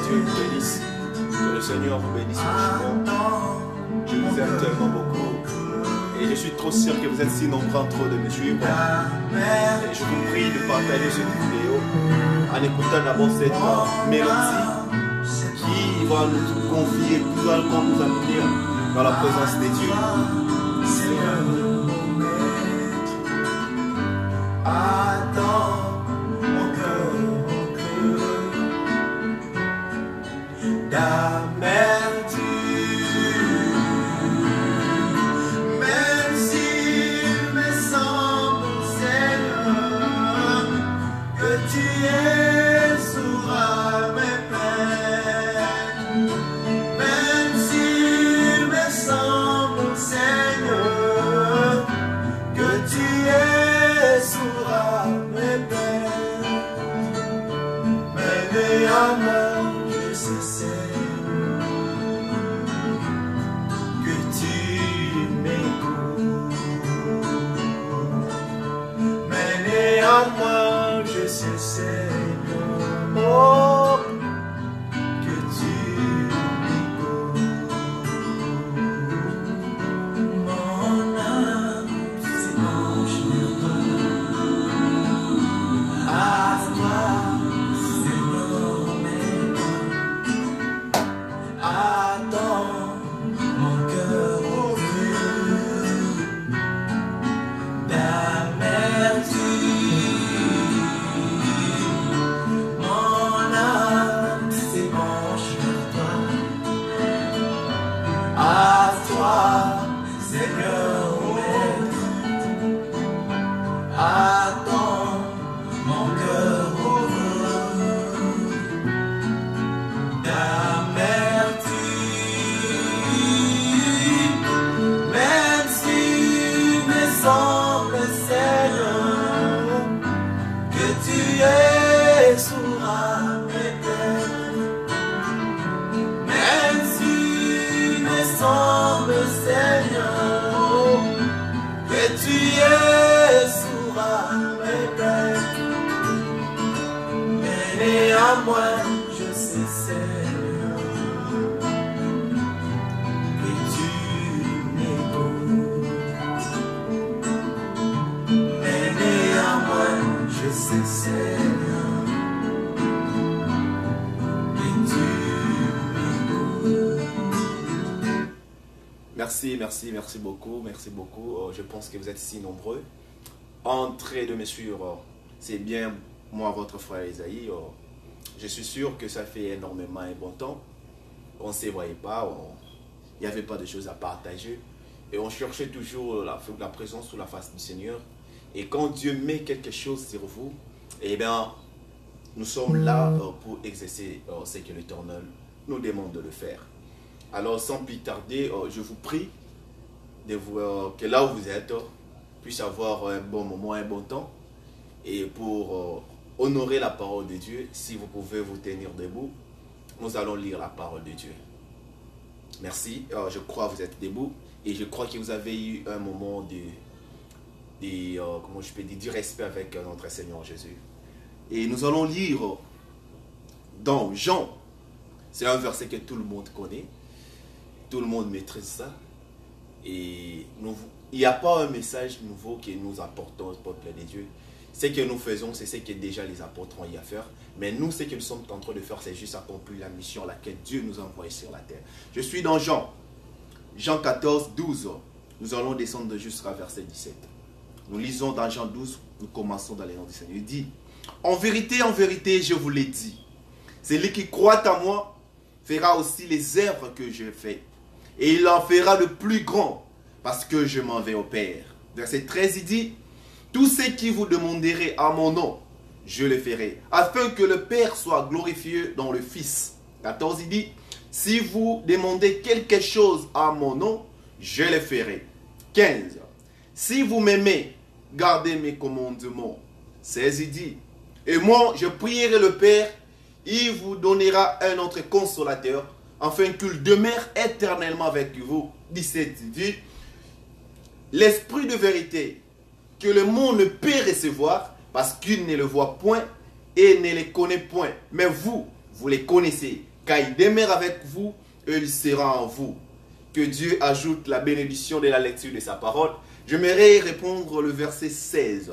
Dieu vous bénisse. Que le Seigneur vous bénisse richement. Je vous aime tellement beaucoup. Et je suis trop sûr que vous êtes si nombreux en train de me suivre. Et je vous prie de partager cette vidéo en écoutant d'abord cette mélodie qui va nous confier, qui va nous amener dans la présence de Dieu. Attends mon cœur, d'amertume, même s'il me semble, Seigneur, que tu es sourd à mes peines, même s'il me semble, Seigneur, que tu es sourd à mes peines, mais néanmoins je sais, Seigneur, que tu m'écoutes, mais néanmoins je sais, Seigneur, oh, que tu m'écoutes. Mon âme s'épanche vers toi, à toi, Seigneur, attends mon cœur heureux d'amertume. Mon âme s'épanche vers toi, à toi, Seigneur, maître. Attends mon cœur heureux d'amertume, même s'il me semble, Seigneur, que tu es sourd à mes peines, même s'il me semble, Seigneur, que tu es sourd à mes peines, mais néanmoins je sais, Seigneur, que tu m'écoutes, mais néanmoins je sais, Seigneur, que tu m'écoutes. Merci beaucoup, merci beaucoup. Je pense que vous êtes si nombreux. Entrez de me suivre. C'est bien moi, votre frère Isaïe. Je suis sûr que ça fait énormément un bon temps. On ne se voyait pas, il n'y avait pas de choses à partager. Et on cherchait toujours la présence sous la face du Seigneur. Et quand Dieu met quelque chose sur vous, eh bien, nous sommes là pour exercer ce que l'Éternel nous demande de le faire. Alors, sans plus tarder, je vous prie de que là où vous êtes, puisse avoir un bon moment, un bon temps. Et pour honorer la parole de Dieu, si vous pouvez vous tenir debout, nous allons lire la parole de Dieu. Merci. Je crois que vous êtes debout. Et je crois que vous avez eu un moment comment je peux dire, du respect avec notre Seigneur Jésus. Et nous allons lire dans Jean. C'est un verset que tout le monde connaît. Tout le monde maîtrise ça. Et il n'y a pas un message nouveau que nous apportons au peuple de Dieu. Ce que nous faisons, c'est ce que déjà les apôtres ont eu à faire. Mais nous, ce que nous sommes en train de faire, c'est juste accomplir la mission à laquelle Dieu nous a envoyés sur la terre. Je suis dans Jean 14, 12. Nous allons descendre jusqu'à verset 17. Nous lisons dans Jean 12, nous commençons dans les noms du Seigneur. Il dit, en vérité, je vous l'ai dit, celui qui croit en moi fera aussi les œuvres que je fais. Et il en fera de plus grand, parce que je m'en vais au Père. Verset 13, il dit, tout ce qui vous demanderez à mon nom, je le ferai, afin que le Père soit glorifié dans le Fils. 14, il dit, si vous demandez quelque chose à mon nom, je le ferai. 15, si vous m'aimez, gardez mes commandements. 16, il dit, et moi, je prierai le Père, il vous donnera un autre consolateur, afin qu'il demeure éternellement avec vous. 17, il dit, l'Esprit de vérité, que le monde ne peut recevoir, parce qu'il ne le voit point et ne les connaît point. Mais vous, vous les connaissez, car il demeure avec vous et il sera en vous. Que Dieu ajoute la bénédiction de la lecture de sa parole. J'aimerais répondre le verset 16.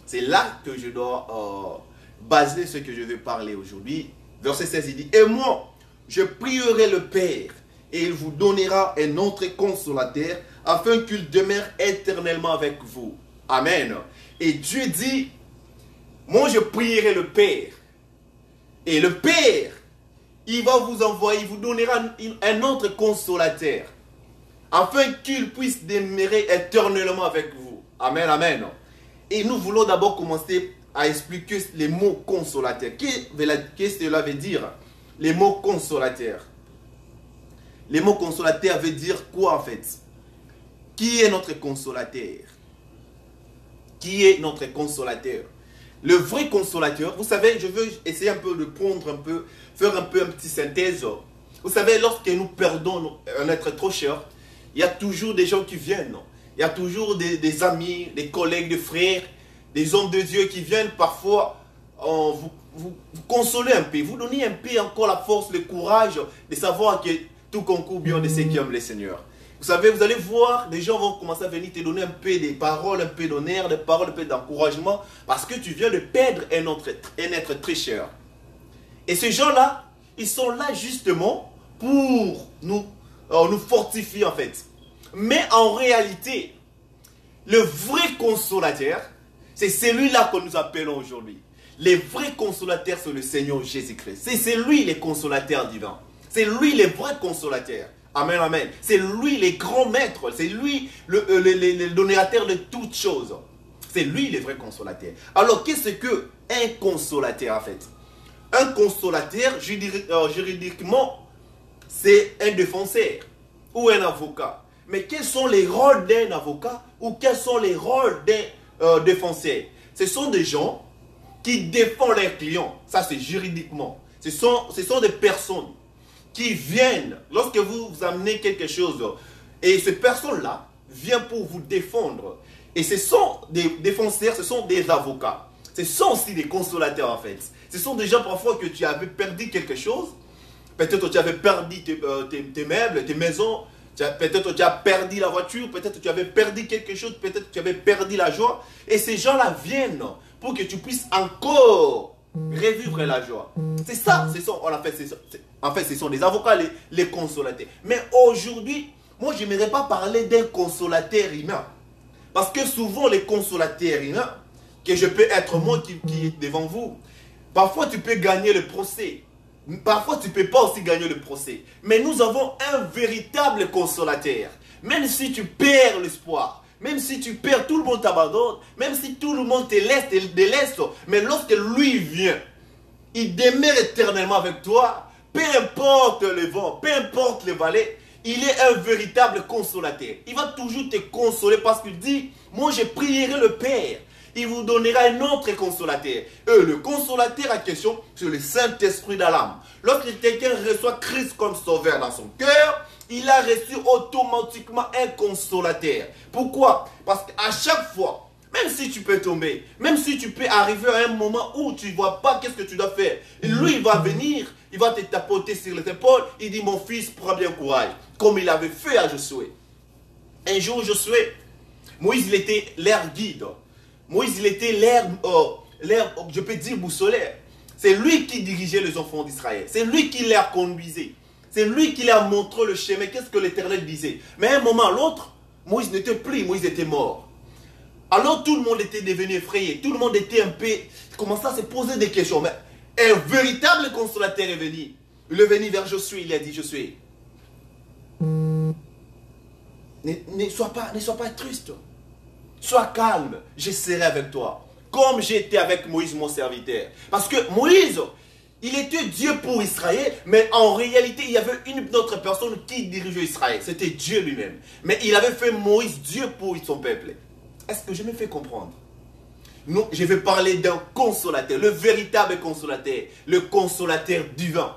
C'est là que je dois baser ce que je vais parler aujourd'hui. Verset 16, il dit, « Et moi, je prierai le Père, et il vous donnera un autre consolateur, afin qu'il demeure éternellement avec vous. » Amen. Et Dieu dit, « Moi, je prierai le Père, et le Père, il va vous envoyer, il vous donnera un autre consolateur, afin qu'il puisse demeurer éternellement avec vous. » Amen, amen. Et nous voulons d'abord commencer à expliquer les mots consolateurs. Qu'est-ce que cela veut dire? Les mots consolateurs. Les mots consolateurs veut dire quoi en fait? Qui est notre consolateur? Qui est notre consolateur? Le vrai consolateur, vous savez, je veux essayer un peu de faire un petit synthèse. Vous savez, lorsque nous perdons un être trop cher, il y a toujours des gens qui viennent. Il y a toujours des amis, des collègues, des frères, des hommes de Dieu qui viennent parfois vous consoler un peu, vous donner un peu encore la force, le courage de savoir que tout concourt bien de ceux qui aiment le Seigneur. Vous savez, vous allez voir, les gens vont commencer à venir te donner un peu des paroles, un peu d'honneur, des paroles, un peu d'encouragement, parce que tu viens de perdre un être très cher. Et ces gens-là, ils sont là justement pour nous fortifier en fait. Mais en réalité, le vrai consolateur, c'est celui-là que nous appelons aujourd'hui. Les vrais consolateurs, c'est le Seigneur Jésus-Christ. C'est lui le consolateur divin. C'est lui le vrai consolateur. Amen, amen. C'est lui le grand maître. C'est lui le donateur de toutes choses. C'est lui le vrai consolateur. Alors, qu'est-ce qu'un consolateur en fait? Un consolateur, juridiquement, c'est un défenseur ou un avocat. Mais quels sont les rôles d'un avocat ou quels sont les rôles d'un défenseur? Ce sont des gens qui défendent leurs clients. Ça, c'est juridiquement. Ce sont des personnes qui viennent, lorsque vous amenez quelque chose, et ces personnes-là viennent pour vous défendre. Et ce sont des défenseurs, ce sont des avocats. Ce sont aussi des consolateurs en fait. Ce sont des gens parfois que tu avais perdu quelque chose. Peut-être tu avais perdu tes meubles, tes maisons. Peut-être tu as perdu la voiture, peut-être tu avais perdu quelque chose, peut-être tu avais perdu la joie. Et ces gens-là viennent pour que tu puisses encore revivre la joie. C'est ça, en fait, ce sont des avocats, les consolateurs. Mais aujourd'hui, moi, je n'aimerais pas parler d'un consolateur humain. Parce que souvent, les consolateurs humains, que je peux être moi qui est devant vous, parfois tu peux gagner le procès. Parfois, tu ne peux pas aussi gagner le procès. Mais nous avons un véritable consolateur. Même si tu perds l'espoir, même si tu perds, tout le monde t'abandonne, même si tout le monde te délaisse, mais lorsque lui vient, il demeure éternellement avec toi, peu importe le vent, peu importe les vallées, il est un véritable consolateur. Il va toujours te consoler parce qu'il dit, moi je prierai le Père. Il vous donnera un autre consolateur. Le consolateur en question, c'est le Saint-Esprit dans l'âme. Lorsque quelqu'un reçoit Christ comme sauveur dans son cœur, il a reçu automatiquement un consolateur. Pourquoi? Parce qu'à chaque fois, même si tu peux tomber, même si tu peux arriver à un moment où tu ne vois pas qu'est-ce que tu dois faire, lui il va venir, il va te tapoter sur les épaules, il dit mon fils, prends bien courage, comme il avait fait à Josué. Un jour Josué, Moïse il était l'air guide. Moïse, il était l'air, je peux dire, boussolaire. C'est lui qui dirigeait les enfants d'Israël. C'est lui qui les conduisait. C'est lui qui leur montré le chemin. Qu'est-ce que l'Éternel disait? Mais à un moment à l'autre, Moïse n'était plus, Moïse était mort. Alors tout le monde était devenu effrayé. Tout le monde était un peu, commençait à se poser des questions. Mais un véritable consolateur est venu. Il est venu vers Josué, il a dit, Josué, ne sois pas triste. Sois calme, je serai avec toi. Comme j'étais avec Moïse, mon serviteur. Parce que Moïse, il était Dieu pour Israël, mais en réalité, il y avait une autre personne qui dirigeait Israël. C'était Dieu lui-même. Mais il avait fait Moïse Dieu pour son peuple. Est-ce que je me fais comprendre? Non, je vais parler d'un consolateur, le véritable consolateur, le consolateur divin.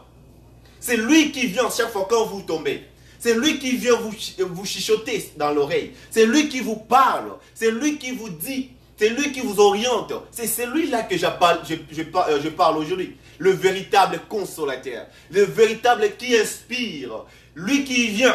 C'est lui qui vient chaque fois quand vous tombez. C'est lui qui vient vous chuchoter dans l'oreille. C'est lui qui vous parle. C'est lui qui vous dit C'est lui qui vous oriente. C'est celui-là que je parle aujourd'hui. Le véritable consolateur. Le véritable qui inspire. Lui qui vient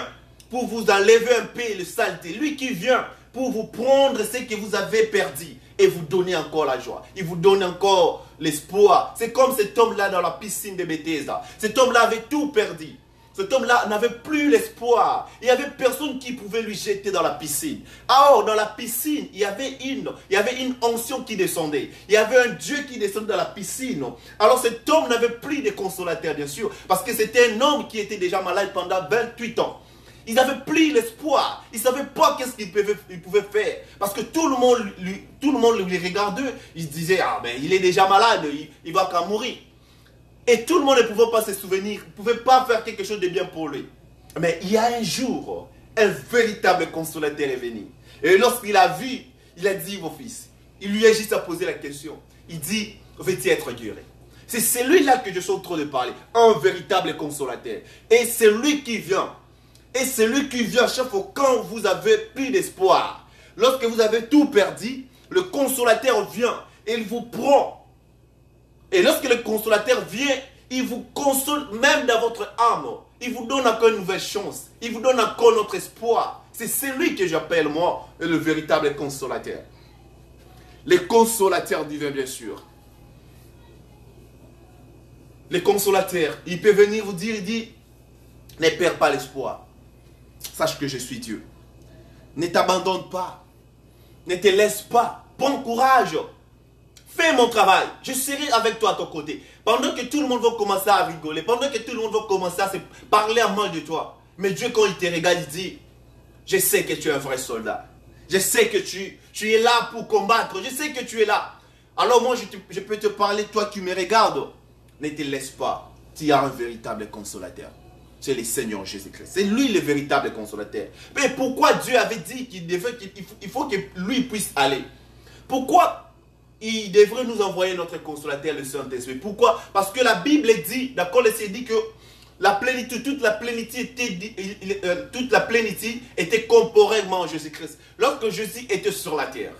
pour vous enlever un peu le saleté. Lui qui vient pour vous prendre ce que vous avez perdu et vous donner encore la joie. Il vous donne encore l'espoir. C'est comme cet homme-là dans la piscine de Bethesda. Cet homme-là avait tout perdu. Cet homme-là n'avait plus l'espoir. Il n'y avait personne qui pouvait lui jeter dans la piscine. Alors, dans la piscine, il y avait une onction qui descendait. Il y avait un Dieu qui descendait dans la piscine. Alors, cet homme n'avait plus de consolateur, bien sûr, parce que c'était un homme qui était déjà malade pendant 28 ans. Ils n'avaient plus l'espoir. Ils ne savaient pas qu'est-ce qu'ils pouvaient faire. Parce que tout le monde lui regardait. Ils se disaient, ah ben il est déjà malade, il va qu'à mourir. Et tout le monde ne pouvait pas se souvenir, ne pouvait pas faire quelque chose de bien pour lui. Mais il y a un jour, un véritable consolateur est venu. Et lorsqu'il a vu, il a dit, mon fils, il lui a juste posé la question. Il dit, veux-tu être guéri? C'est celui-là que je suis en train de parler. Un véritable consolateur. Et c'est lui qui vient. Et c'est lui qui vient chaque fois quand vous avez plus d'espoir. Lorsque vous avez tout perdu, le consolateur vient et il vous prend. Et lorsque le consolateur vient, il vous console même dans votre âme. Il vous donne encore une nouvelle chance. Il vous donne encore notre espoir. C'est celui que j'appelle moi le véritable consolateur. Le consolateur divin, bien sûr. Le consolateur, il peut venir vous dire, il dit, ne perds pas l'espoir. Sache que je suis Dieu. Ne t'abandonne pas. Ne te laisse pas. Prends courage. Fais mon travail. Je serai avec toi à ton côté. Pendant que tout le monde va commencer à rigoler. Pendant que tout le monde va commencer à se parler à mal de toi. Mais Dieu, quand il te regarde, il dit, je sais que tu es un vrai soldat. Je sais que tu es là pour combattre. Je sais que tu es là. Alors moi, je peux te parler, toi qui me regardes. Ne te laisse pas. Tu as un véritable consolateur. C'est le Seigneur Jésus-Christ. C'est lui le véritable consolateur. Mais pourquoi Dieu avait dit qu'il faut que lui puisse aller? Pourquoi il devrait nous envoyer notre consolateur, le Saint-Esprit? Pourquoi? Parce que la Bible dit, d'accord, il dit que la plénitude, toute la plénitude était corporellement en Jésus-Christ. Lorsque Jésus était sur la terre,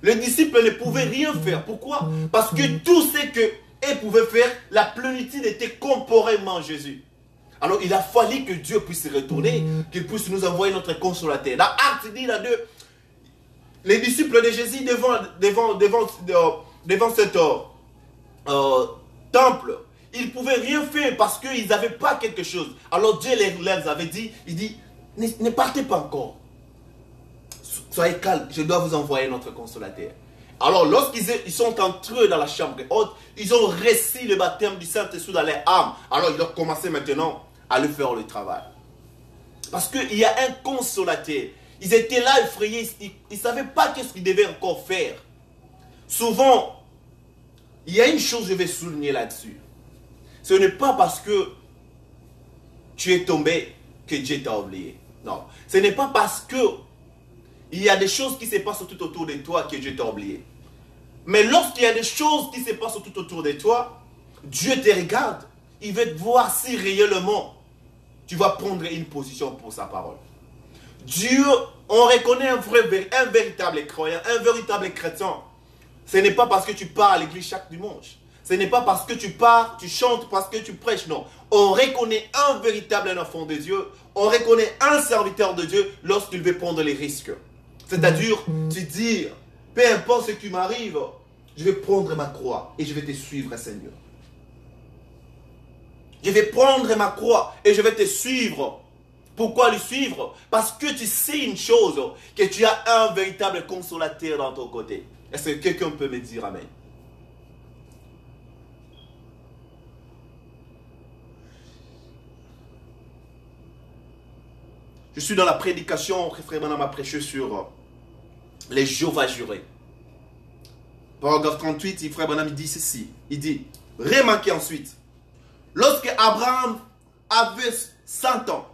les disciples ne pouvaient rien faire. Pourquoi? Parce que tout ce qu'ils pouvaient faire, la plénitude était corporellement en Jésus. Alors il a fallu que Dieu puisse retourner, qu'il puisse nous envoyer notre consolateur. Dans Actes, il dit là-dedans, les disciples de Jésus devant cet temple, ils ne pouvaient rien faire parce qu'ils n'avaient pas quelque chose. Alors Dieu leur avait dit, il dit, ne partez pas encore. Soyez calmes, je dois vous envoyer notre consolateur. Alors lorsqu'ils sont entrés dans la chambre haute, ils ont reçu le baptême du Saint-Esprit dans leur âme. Alors ils ont commencé maintenant à lui faire le travail. Parce qu'il y a un consolateur. Ils étaient là effrayés, ils ne savaient pas qu'est-ce qu'ils devaient encore faire. Souvent, il y a une chose que je vais souligner là-dessus. Ce n'est pas parce que tu es tombé que Dieu t'a oublié. Non. Ce n'est pas parce que il y a des choses qui se passent tout autour de toi que Dieu t'a oublié. Mais lorsqu'il y a des choses qui se passent tout autour de toi, Dieu te regarde. Il veut voir si réellement tu vas prendre une position pour sa parole. Dieu, on reconnaît un véritable croyant, un véritable chrétien. Ce n'est pas parce que tu pars à l'église chaque dimanche. Ce n'est pas parce que tu pars, tu chantes, parce que tu prêches, non. On reconnaît un véritable enfant de Dieu. On reconnaît un serviteur de Dieu lorsqu'il veut prendre les risques. C'est-à-dire, tu dis, peu importe ce qui m'arrive, je vais prendre ma croix et je vais te suivre, Seigneur. Je vais prendre ma croix et je vais te suivre. Pourquoi le suivre? Parce que tu sais une chose, que tu as un véritable consolateur dans ton côté. Est-ce que quelqu'un peut me dire amen? Je suis dans la prédication, frère Branham a prêché sur les Jéhovah jurés. Paragraphe 38, frère Branham dit ceci. Il dit, remarquez ensuite, lorsque Abraham avait 100 ans,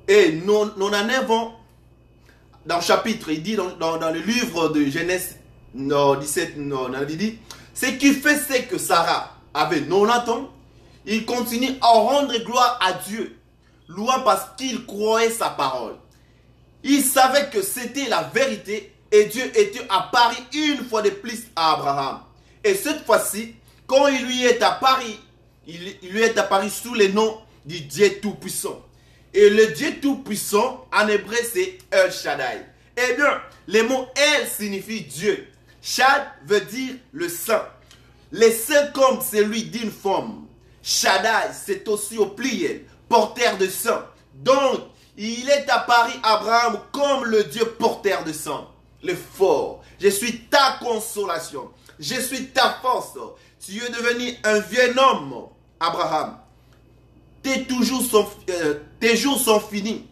et nous en avons, dans le chapitre, il dit dans le livre de Genèse 17, il dit, ce qui fait c'est que Sarah avait 90 ans, il continue à rendre gloire à Dieu, louant parce qu'il croyait sa parole. Il savait que c'était la vérité, Et Dieu était apparu une fois de plus à Abraham. Et cette fois-ci, quand il lui est apparu, il lui est apparu sous le nom du Dieu Tout-Puissant. Et le Dieu Tout-Puissant, en hébreu, c'est El Shaddai. Eh bien, le mot El signifie Dieu. Shad veut dire le Saint. Le Saint comme celui d'une forme. Shaddai, c'est aussi au pluriel, porteur de sang. Donc, il est apparu à Abraham comme le Dieu porteur de sang. Le fort. Je suis ta consolation. Je suis ta force. Tu es devenu un vieux homme, Abraham. Tes jours sont finis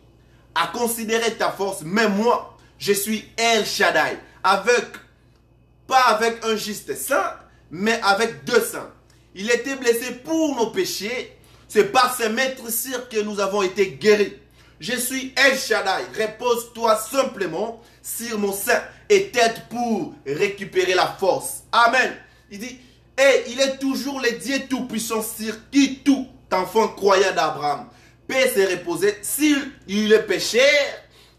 à considérer ta force. Mais moi, je suis El Shaddai. Pas avec un juste saint, mais avec deux saints. Il était blessé pour nos péchés. C'est par ses maîtres-cires que nous avons été guéris. Je suis El Shaddai. Repose-toi simplement sur mon sein et tête pour récupérer la force. Amen. Il dit, et il est toujours le Dieu Tout-Puissant sur qui tout enfant croyant d'Abraham peut se reposer. S'il est pécheur,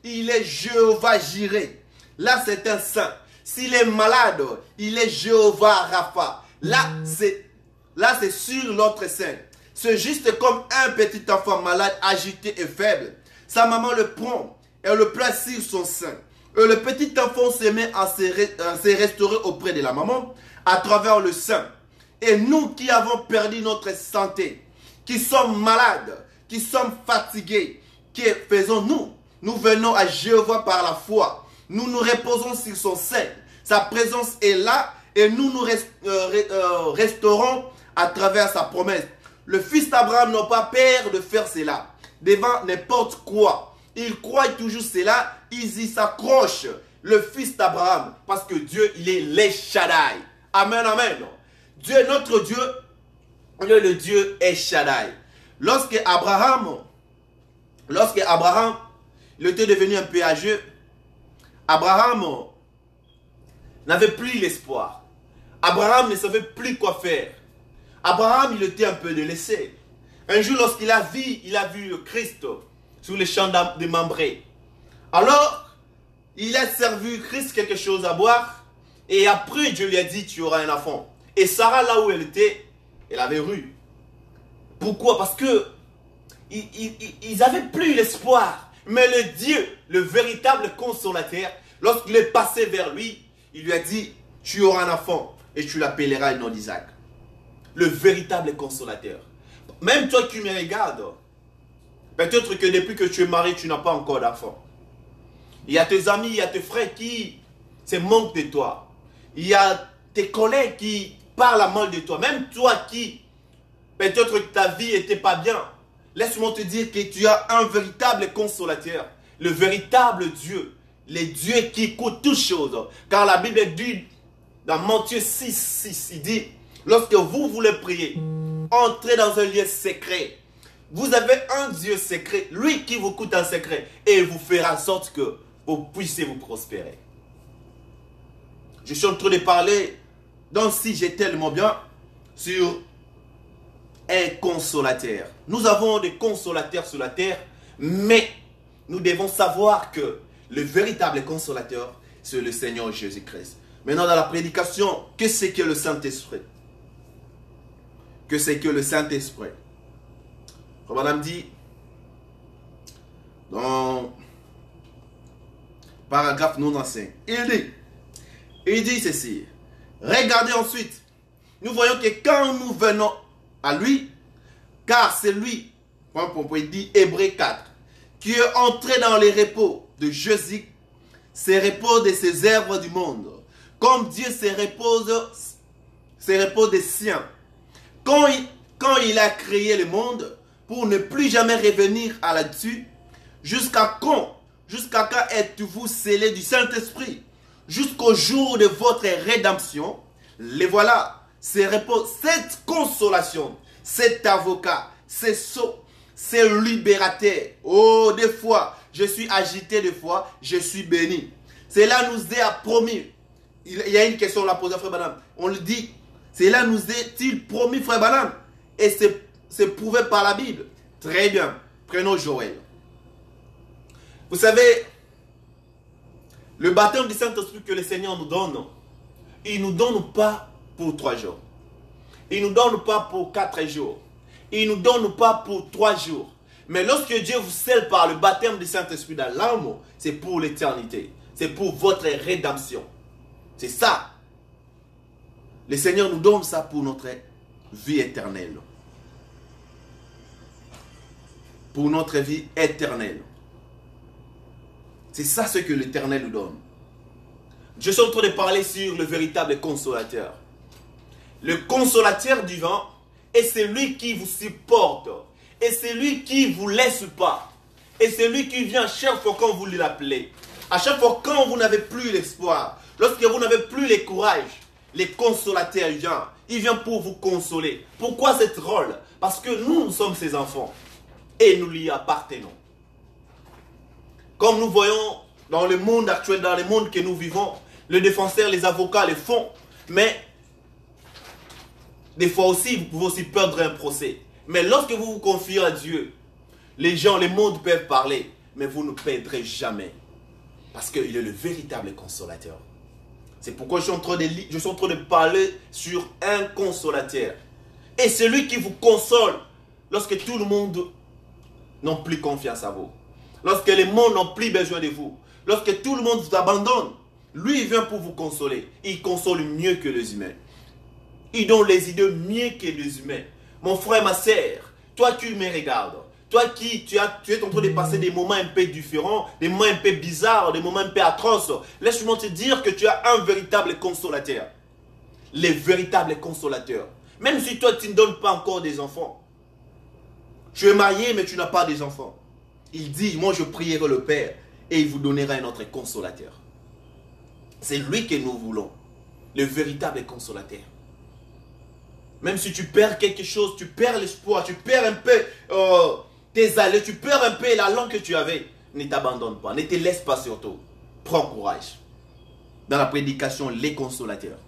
il est Jéhovah Jireh. Là, c'est un saint. S'il est malade, il est Jéhovah Rapha. Là, c'est sur l'autre saint. C'est juste comme un petit enfant malade, agité et faible. Sa maman le prend et le place sur son sein. Et le petit enfant se met à se restaurer auprès de la maman à travers le sein. Et nous qui avons perdu notre santé, qui sommes malades, qui sommes fatigués, que faisons-nous? Nous venons à Jéhovah par la foi. Nous nous reposons sur son sein. Sa présence est là et nous nous restaurons à travers sa promesse. Le fils d'Abraham n'a pas peur de faire cela. Devant n'importe quoi. Il croit toujours cela. Il y s'accroche. Le fils d'Abraham. Parce que Dieu, il est El Shaddai. Amen, amen. Dieu, notre Dieu, il est le Dieu El Shaddai. Lorsque Abraham, il était devenu un peu âgeux, Abraham n'avait plus l'espoir. Abraham ne savait plus quoi faire. Abraham, il était un peu délaissé. Un jour, lorsqu'il a vu Christ sur le champ de Mambré. Alors, il a servi Christ quelque chose à boire. Et après, Dieu lui a dit, tu auras un enfant. Et Sarah, là où elle était, elle avait ru. Pourquoi? Parce que ils n'avaient plus l'espoir. Mais le Dieu, le véritable consolateur, lorsqu'il est passé vers lui, il lui a dit, tu auras un enfant et tu l'appelleras le nom d'Isaac. Le véritable consolateur. Même toi qui me regardes, peut-être que depuis que tu es marié, tu n'as pas encore d'enfant. Il y a tes amis, il y a tes frères qui se moquent de toi. Il y a tes collègues qui parlent mal de toi. Même toi qui, peut-être que ta vie n'était pas bien. Laisse-moi te dire que tu as un véritable consolateur. Le véritable Dieu. Le Dieu qui écoute toutes choses. Car la Bible dit dans Matthieu 6, il dit, lorsque vous voulez prier, entrez dans un lieu secret. Vous avez un Dieu secret, lui qui vous coûte un secret, et il vous fera en sorte que vous puissiez vous prospérer. Je suis en train de parler d'un sujet tellement bien sur un consolateur. Nous avons des consolateurs sur la terre, mais nous devons savoir que le véritable consolateur, c'est le Seigneur Jésus-Christ. Maintenant, dans la prédication, que c'est que le Saint-Esprit? Que c'est que le Saint-Esprit? Madame dit, dans paragraphe 95, il dit ceci. Regardez ensuite, nous voyons que quand nous venons à lui, car c'est lui, il dit Hébreux 4, qui est entré dans les repos de Jésus, se repose de ses œuvres du monde, comme Dieu se repose des siens. Quand il a créé le monde, pour ne plus jamais revenir à là-dessus, jusqu'à quand êtes-vous scellés du Saint-Esprit? Jusqu'au jour de votre rédemption, les voilà, se repose cette consolation, cet avocat, ce libérateur. Oh, des fois, je suis agité, des fois, je suis béni. Cela nous est promis. Il y a une question, on l'a posée à Frère Branham. On le dit, cela nous est-il promis, Frère Branham? Et c'est prouvé par la Bible. Très bien. Prenons Joël. Vous savez, Le baptême du Saint-Esprit que le Seigneur nous donne, il ne nous donne pas pour 3 jours. Il ne nous donne pas pour 4 jours. Il ne nous donne pas pour 3 jours. Mais lorsque Dieu vous scelle par le baptême du Saint-Esprit dans l'âme, c'est pour l'éternité. C'est pour votre rédemption. C'est ça. Le Seigneur nous donne ça pour notre vie éternelle. Pour notre vie éternelle. C'est ça ce que l'Éternel nous donne. Je suis en train de parler sur le véritable consolateur. Le consolateur divin est celui qui vous supporte. Et celui qui ne vous laisse pas. Et celui qui vient à chaque fois quand vous l'appelez. À chaque fois quand vous n'avez plus l'espoir. Lorsque vous n'avez plus le courage. Les consolateurs viennent. Il vient pour vous consoler. Pourquoi ce rôle? Parce que nous sommes ses enfants. Et nous lui appartenons. Comme nous voyons dans le monde actuel, dans le monde que nous vivons, les défenseurs, les avocats le font. Mais des fois aussi, vous pouvez aussi perdre un procès. Mais lorsque vous vous confiez à Dieu, les gens, les mondes peuvent parler, mais vous ne perdrez jamais. Parce qu'il est le véritable consolateur. C'est pourquoi je suis en train de parler sur un consolateur. Et celui qui vous console lorsque tout le monde n'a plus confiance à vous. Lorsque les mondes n'ont plus besoin de vous. Lorsque tout le monde vous abandonne. Lui, il vient pour vous consoler. Il console mieux que les humains. Il donne les idées mieux que les humains. Mon frère, ma sœur, toi qui me regardes, toi qui tu es en train de passer des moments un peu différents, des moments un peu bizarres, des moments un peu atroces, laisse-moi te dire que tu as un véritable consolateur. Le véritable consolateur. Même si toi tu ne donnes pas encore des enfants. Tu es marié mais tu n'as pas des enfants. Il dit, moi je prierai le Père et il vous donnera un autre consolateur. C'est lui que nous voulons. Le véritable consolateur. Même si tu perds quelque chose, tu perds l'espoir, tu perds un peu tes allées, tu perds un peu la langue que tu avais, ne t'abandonne pas, ne te laisse pas surtout. Prends courage. Dans la prédication, les consolateurs.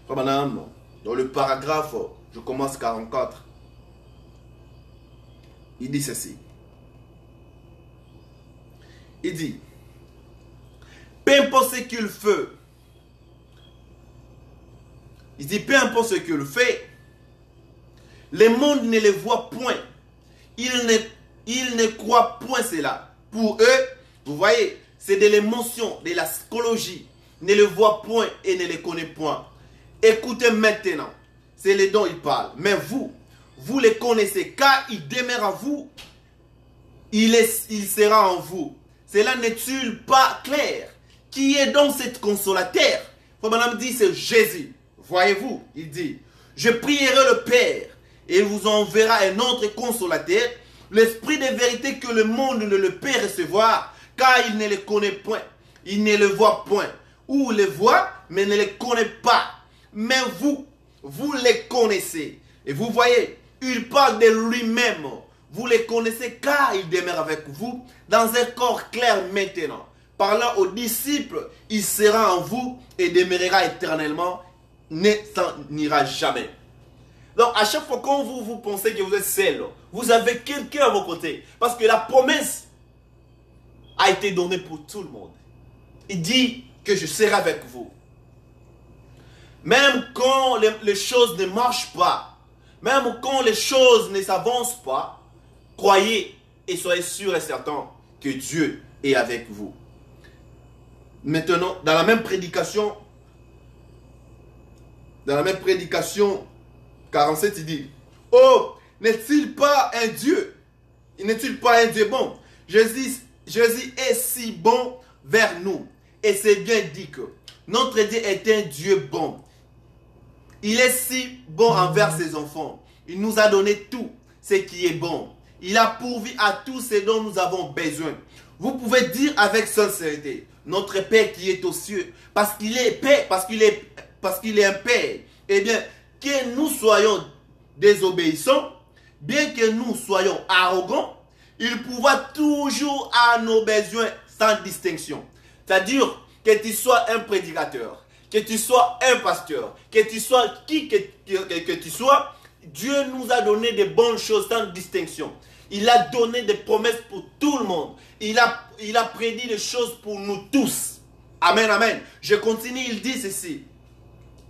Dans le paragraphe, je commence 44. Il dit ceci. Il dit, peu importe ce qu'il fait, il dit, peu importe ce qu'il fait, le monde ne le voit point. Il ne croit point cela. Pour eux, vous voyez, c'est de l'émotion, de la psychologie. Ne le voit point et ne le connaît point. Écoutez maintenant, c'est les dont il parle. Mais vous, vous les connaissez, car il demeure en vous, il sera en vous. Cela n'est-il pas clair? Qui est donc cet consolateur? Madame dit, c'est Jésus. Voyez-vous, il dit, je prierai le Père et il vous enverra un autre consolateur, l'esprit de vérité que le monde ne le peut recevoir, car il ne le connaît point, il ne le voit point, ou le voit, mais ne le connaît pas. Mais vous, vous les connaissez. Et vous voyez, il parle de lui-même. Vous les connaissez car il demeure avec vous dans un corps clair maintenant. Parlant aux disciples, il sera en vous et demeurera éternellement, ne s'en ira jamais. Donc à chaque fois quand vous pensez que vous êtes seul, vous avez quelqu'un à vos côtés. Parce que la promesse a été donnée pour tout le monde. Il dit que je serai avec vous. Même quand les choses ne marchent pas, même quand les choses ne s'avancent pas, croyez et soyez sûrs et certains que Dieu est avec vous. Maintenant, dans la même prédication, 47, il dit, oh, n'est-il pas un Dieu? N'est-il pas un Dieu bon? Jésus est si bon vers nous. Et c'est bien dit que notre Dieu est un Dieu bon. Il est si bon envers ses enfants. Il nous a donné tout ce qui est bon. Il a pourvu à tout ce dont nous avons besoin. Vous pouvez dire avec sincérité, notre Père qui est aux cieux, parce qu'il est Père, parce qu'il est un Père. Eh bien, que nous soyons désobéissants, bien que nous soyons arrogants, il pourvoit toujours à nos besoins sans distinction. C'est-à-dire que tu sois un prédicateur, que tu sois un pasteur, que tu sois qui que tu sois, Dieu nous a donné de bonnes choses sans distinction. Il a donné des promesses pour tout le monde. Il a prédit des choses pour nous tous. Amen, amen. Je continue, il dit ceci.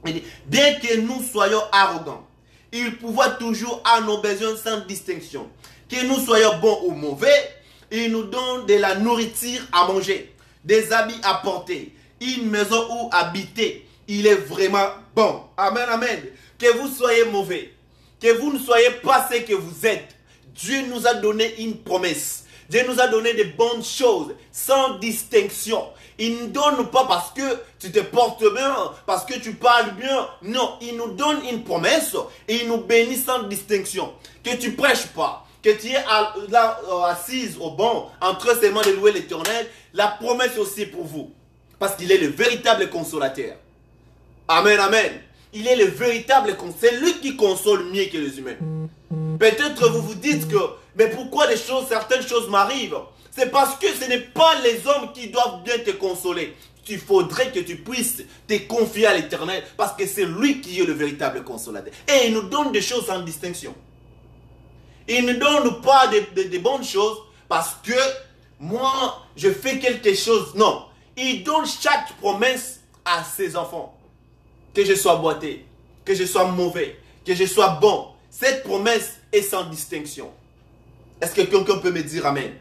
Il dit, bien que nous soyons arrogants, il pourvoit toujours à nos besoins sans distinction. Que nous soyons bons ou mauvais, il nous donne de la nourriture à manger, des habits à porter, une maison où habiter. Il est vraiment bon. Amen, amen. Que vous soyez mauvais, que vous ne soyez pas ce que vous êtes. Dieu nous a donné une promesse. Dieu nous a donné de bonnes choses, sans distinction. Il ne nous donne pas parce que tu te portes bien, parce que tu parles bien. Non, il nous donne une promesse et il nous bénit sans distinction. Que tu prêches pas, que tu es là assise au banc, en train seulement de louer l'Éternel, la promesse aussi pour vous. Parce qu'il est le véritable consolateur. Amen, amen. Il est le véritable consolateur. C'est lui qui console mieux que les humains. Peut-être vous vous dites que, mais pourquoi certaines choses m'arrivent? C'est parce que ce n'est pas les hommes qui doivent bien te consoler. Il faudrait que tu puisses te confier à l'Éternel parce que c'est lui qui est le véritable consolateur. Et il nous donne des choses sans distinction. Il ne donne pas de bonnes choses parce que moi, je fais quelque chose. Non. Il donne chaque promesse à ses enfants. Que je sois boité, que je sois mauvais, que je sois bon. Cette promesse est sans distinction. Est-ce que quelqu'un peut me dire Amen?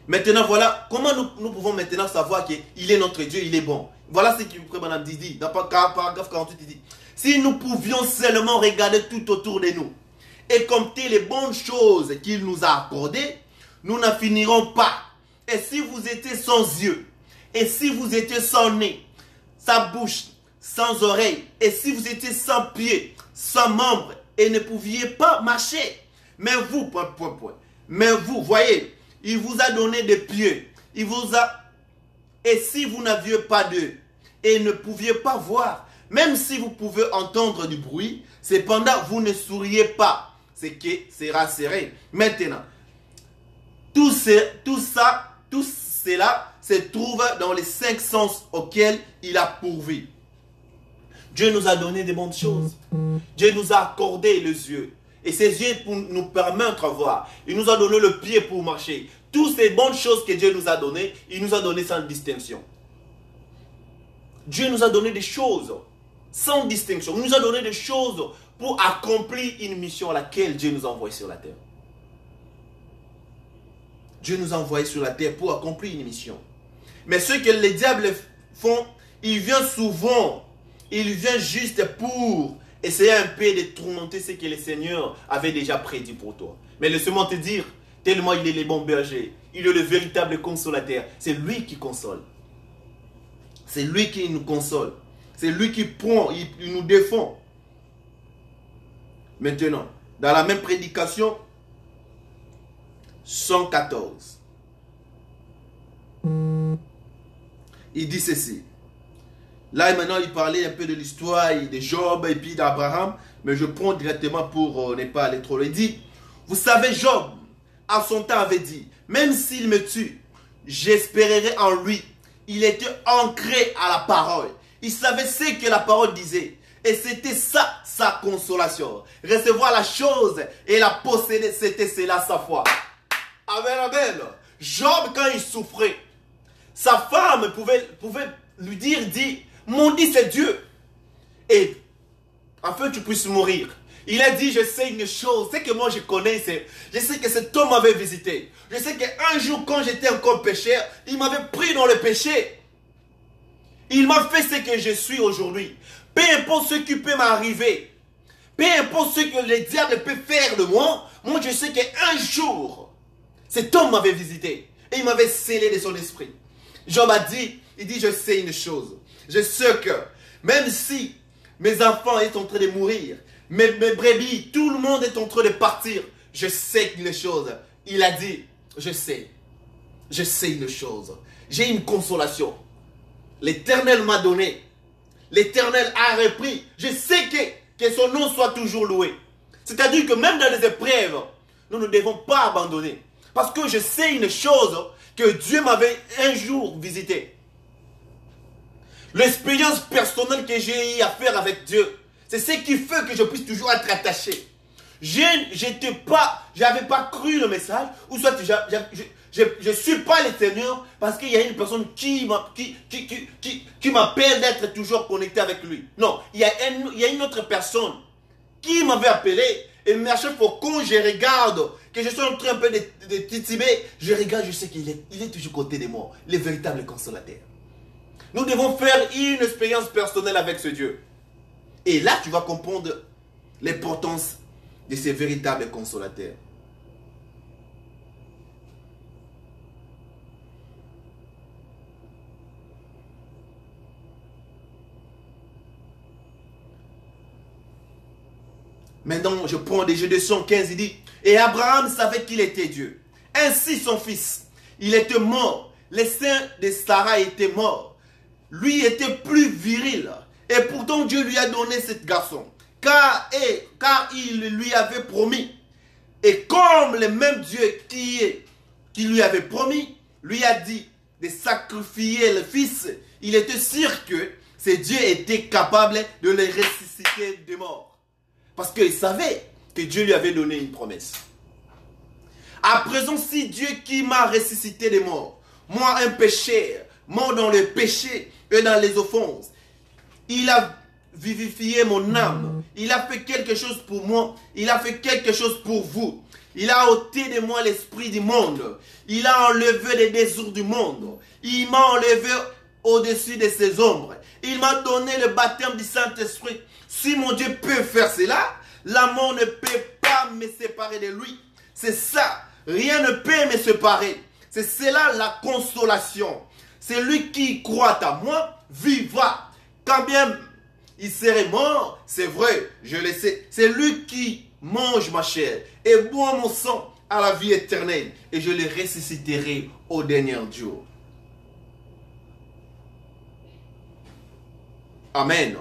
Maintenant, voilà comment nous pouvons maintenant savoir qu'il est notre Dieu, il est bon. Voilà ce que Madame dit. Dans le paragraphe 48, il dit, si nous pouvions seulement regarder tout autour de nous et compter les bonnes choses qu'il nous a accordées, nous n'en finirons pas. Et si vous étiez sans yeux, et si vous étiez sans nez, sans bouche, sans oreille, et si vous étiez sans pieds, sans membres, et ne pouviez pas marcher, mais vous, mais vous, voyez, il vous a donné des pieds, et si vous n'aviez pas d'eux, et ne pouviez pas voir, même si vous pouvez entendre du bruit, cependant vous ne souriez pas, ce qui sera serré. Maintenant, tout cela se trouve dans les 5 sens auxquels il a pourvu. Dieu nous a donné des bonnes choses. Dieu nous a accordé les yeux. Et ces yeux pour nous permettre de voir. Il nous a donné le pied pour marcher. Toutes ces bonnes choses que Dieu nous a données, il nous a donné sans distinction. Dieu nous a donné des choses sans distinction. Il nous a donné des choses pour accomplir une mission à laquelle Dieu nous a envoyés sur la terre. Dieu nous a envoyés sur la terre pour accomplir une mission. Mais ce que les diables font, ils viennent souvent, ils viennent juste pour essayer un peu de tourmenter ce que le Seigneur avait déjà prédit pour toi. Mais laisse-moi te dire, tellement il est le bon berger, il est le véritable consolateur. C'est lui qui console. C'est lui qui nous console. C'est lui qui prend, il nous défend. Maintenant, dans la même prédication, 114. Il dit ceci. Là maintenant il parlait un peu de l'histoire de Job et puis d'Abraham. Mais je prends directement pour ne pas aller trop loin. Il dit, vous savez Job, à son temps avait dit, même s'il me tue, j'espérerai en lui. Il était ancré à la parole. Il savait ce que la parole disait. Et c'était ça sa consolation. Recevoir la chose et la posséder, c'était cela sa foi. Amen, amen. Job, quand il souffrait, sa femme pouvait lui dire, maudit c'est Dieu. Et afin que tu puisses mourir. Il a dit, je sais une chose, c'est que moi je connais, je sais que cet homme m'avait visité. Je sais qu'un jour quand j'étais encore pécheur, il m'avait pris dans le péché. Il m'a fait ce que je suis aujourd'hui. Peu importe ce qui peut m'arriver, peu importe ce que le diable peut faire de moi, moi je sais qu'un jour, cet homme m'avait visité et il m'avait scellé de son esprit. Job a dit, il dit, je sais une chose. Je sais que même si mes enfants sont en train de mourir, mes brebis, tout le monde est en train de partir, je sais une chose. Il a dit, je sais une chose. J'ai une consolation. L'Éternel m'a donné. L'Éternel a repris. Je sais que son nom soit toujours loué. C'est-à-dire que même dans les épreuves, nous ne devons pas abandonner. Parce que je sais une chose que Dieu m'avait un jour visité. L'expérience personnelle que j'ai eu à faire avec Dieu, c'est ce qui fait que je puisse toujours être attaché. j'avais pas cru le message, ou soit je suis pas le Seigneur parce qu'il y a une personne qui m'appelle d'être toujours connecté avec lui. Non, il y a une autre personne qui m'avait appelé. Et mais à chaque fois quand je regarde, que je suis en train un peu de tituber, je regarde, je sais qu'il est toujours côté de moi, le véritable consolateur. Nous devons faire une expérience personnelle avec ce Dieu. Et là, tu vas comprendre l'importance de ces véritables consolateurs. Maintenant, je prends des jeux de 115, il dit, et Abraham savait qu'il était Dieu. Ainsi son fils, il était mort. Le sein de Sarah était mort. Lui était plus viril. Et pourtant Dieu lui a donné ce garçon. Car il lui avait promis. Et comme le même Dieu qui lui avait promis, lui a dit de sacrifier le fils, il était sûr que ce Dieu était capable de le ressusciter de mort. Parce qu'il savait que Dieu lui avait donné une promesse. À présent, si Dieu qui m'a ressuscité des morts, moi un pécheur, mort dans le péché et dans les offenses, il a vivifié mon âme, il a fait quelque chose pour moi, il a fait quelque chose pour vous. Il a ôté de moi l'esprit du monde, il a enlevé les désirs du monde, il m'a enlevé au-dessus de ses ombres, il m'a donné le baptême du Saint-Esprit. Si mon Dieu peut faire cela, la mort ne peut pas me séparer de lui. C'est ça. Rien ne peut me séparer. C'est cela la consolation. C'est lui qui croit à moi, vivra. Quand bien il serait mort, c'est vrai, je le sais. C'est lui qui mange ma chair et boit mon sang à la vie éternelle. Et je le ressusciterai au dernier jour. Amen.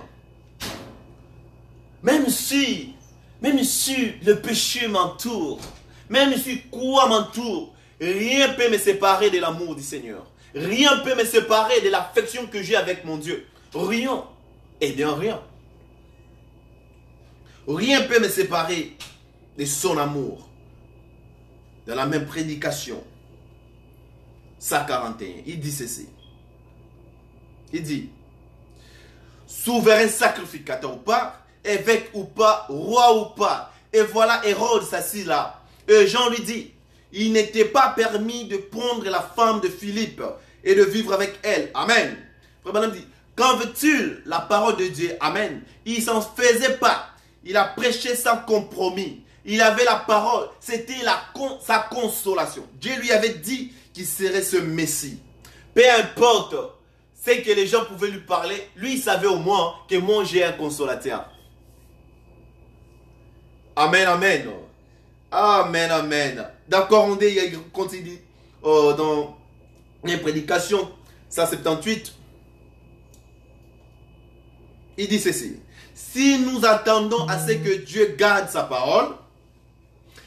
Même si le péché m'entoure, même si quoi m'entoure, rien ne peut me séparer de l'amour du Seigneur. Rien ne peut me séparer de l'affection que j'ai avec mon Dieu. Rien. Eh bien rien. Rien ne peut me séparer de son amour. Dans la même prédication, Psaume 41, il dit ceci. Il dit, souverain sacrificateur ou pas, évêque ou pas, roi ou pas. Et voilà Hérode s'assit là. Et Jean lui dit, il n'était pas permis de prendre la femme de Philippe et de vivre avec elle. Amen. Frère Branham dit, qu'en veux-tu la parole de Dieu? Amen. Il s'en faisait pas. Il a prêché sans compromis. Il avait la parole. C'était sa consolation. Dieu lui avait dit qu'il serait ce Messie. Peu importe ce que les gens pouvaient lui parler, lui il savait au moins que moi j'ai un consolateur. Amen, amen. Amen, amen. D'accord, on dit, il continue dans les prédications 178. Il dit ceci. Si nous attendons à ce que Dieu garde sa parole,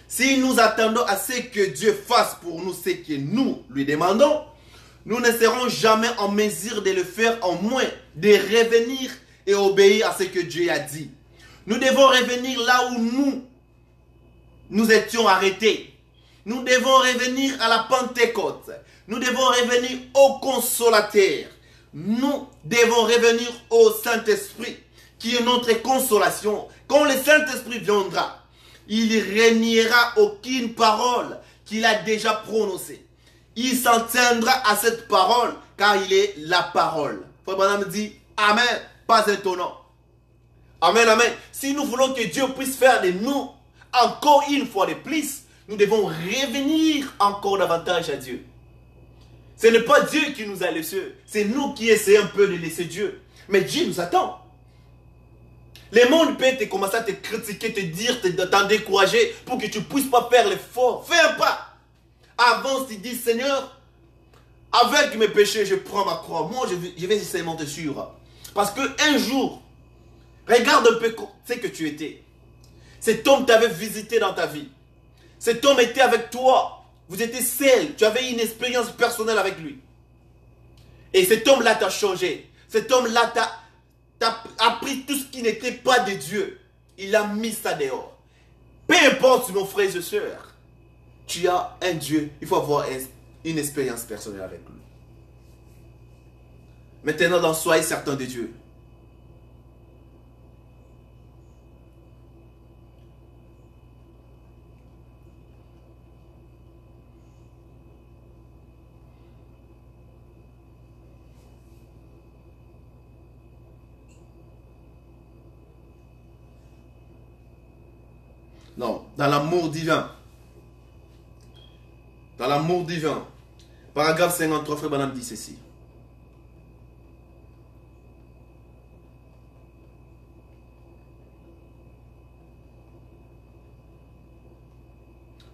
si nous attendons à ce que Dieu fasse pour nous ce que nous lui demandons, nous ne serons jamais en mesure de le faire, en moins de revenir et obéir à ce que Dieu a dit. Nous devons revenir là où nous étions arrêtés. Nous devons revenir à la Pentecôte. Nous devons revenir au Consolateur. Nous devons revenir au Saint-Esprit, qui est notre consolation. Quand le Saint-Esprit viendra, il reniera aucune parole qu'il a déjà prononcée. Il s'en tiendra à cette parole, car il est la parole. Frère Branham dit, Amen, pas étonnant. Amen, amen. Si nous voulons que Dieu puisse faire de nous encore une fois de plus, nous devons revenir encore davantage à Dieu. Ce n'est pas Dieu qui nous a laissés, c'est nous qui essayons un peu de laisser Dieu. Mais Dieu nous attend. Le monde peut te commencer à te critiquer, te dire, t'en décourager pour que tu ne puisses pas faire l'effort. Fais un pas. Avance, tu dis, Seigneur, avec mes péchés, je prends ma croix. Moi, je vais seulement te suivre. Parce qu'un jour, regarde un peu ce que tu étais. Cet homme t'avait visité dans ta vie. Cet homme était avec toi. Vous étiez seul. Tu avais une expérience personnelle avec lui. Et cet homme-là t'a changé. Cet homme-là t'a appris tout ce qui n'était pas de Dieu. Il a mis ça dehors. Peu importe, mon frère et soeur, tu as un Dieu, il faut avoir une expérience personnelle avec lui. Maintenant, donc, soyez certain de Dieu. Non, dans l'amour divin. Dans l'amour divin. Paragraphe 53, frère Branham dit ceci.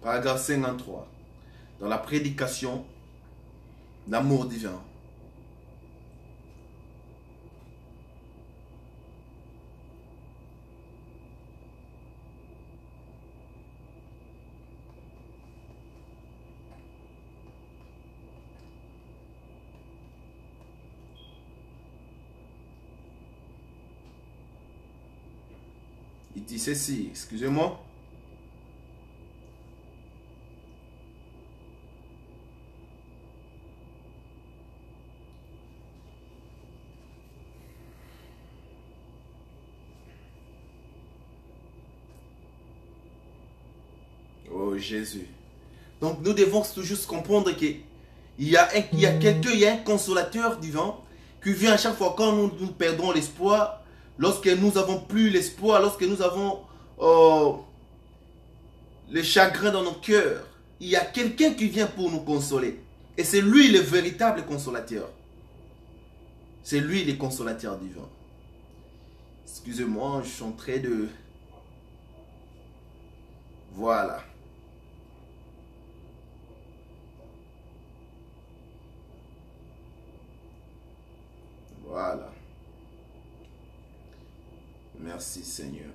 Paragraphe 53. Dans la prédication d'amour divin. Il dit ceci, excusez-moi. Oh Jésus. Donc nous devons toujours comprendre qu'il y a un consolateur divin qui vient à chaque fois quand nous perdons l'espoir, lorsque nous n'avons plus l'espoir, lorsque nous avons le chagrin dans nos cœurs. Il y a quelqu'un qui vient pour nous consoler. Et c'est lui le véritable consolateur. C'est lui le consolateur divin. Excusez-moi, je suis en train de... Voilà. Voilà. Merci Seigneur.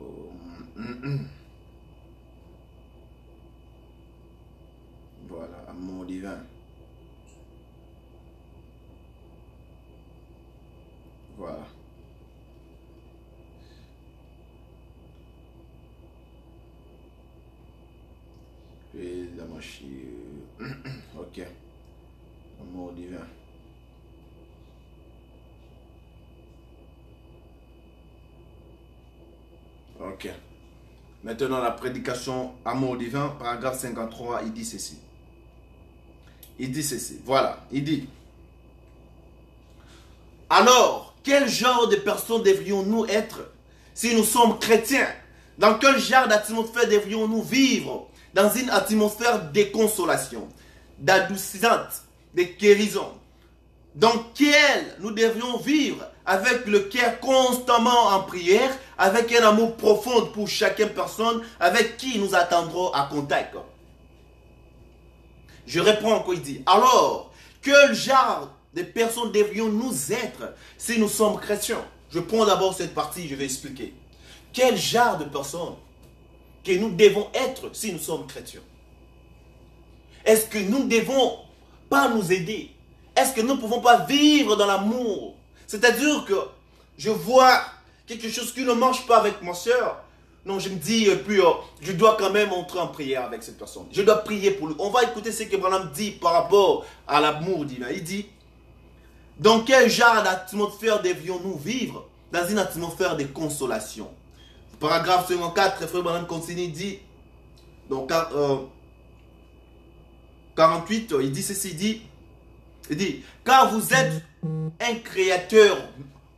Oh. Voilà, amour divin. Voilà. Et la machine. Ok. Amour divin. Ok. Maintenant, la prédication amour divin, paragraphe 53, il dit ceci. Il dit ceci. Voilà. Il dit. Alors, quel genre de personnes devrions-nous être si nous sommes chrétiens? Dans quel genre d'atmosphère devrions-nous vivre? Dans une atmosphère de consolation, d'adoucissante, de guérison. Dans quelle nous devrions vivre avec le cœur constamment en prière, avec un amour profond pour chacune personne avec qui nous attendrons à contact. Je reprends encore, il dit, alors, quel genre de personnes devrions-nous être si nous sommes chrétiens? Je prends d'abord cette partie, je vais expliquer. Quel genre de personnes que nous devons être si nous sommes chrétiens? Est-ce que nous ne devons pas nous aider? Est-ce que nous ne pouvons pas vivre dans l'amour? C'est-à-dire que je vois quelque chose qui ne marche pas avec ma soeur. Non, je me dis, puis je dois quand même entrer en prière avec cette personne. Je dois prier pour lui. On va écouter ce que Branham dit par rapport à l'amour divin. Il dit, dans quel genre d'atmosphère devions-nous vivre? Dans une atmosphère de consolation. Paragraphe 54, frère Branham continue, il dit, donc 48, il dit ceci, il dit, car vous êtes un créateur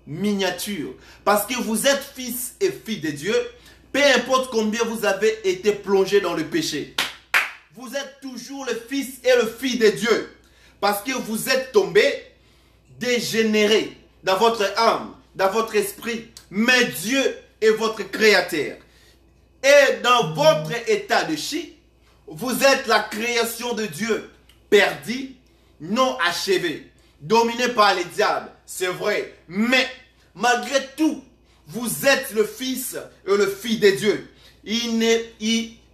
miniature, parce que vous êtes fils et filles de Dieu, peu importe combien vous avez été plongé dans le péché. Vous êtes toujours le fils et le fille de Dieu, parce que vous êtes tombé, dégénéré dans votre âme, dans votre esprit, mais Dieu est votre créateur. Et dans votre état de chi, vous êtes la création de Dieu, perdue, non achevée, dominée par les diables, c'est vrai. Mais malgré tout, vous êtes le fils et le fille de Dieu. Il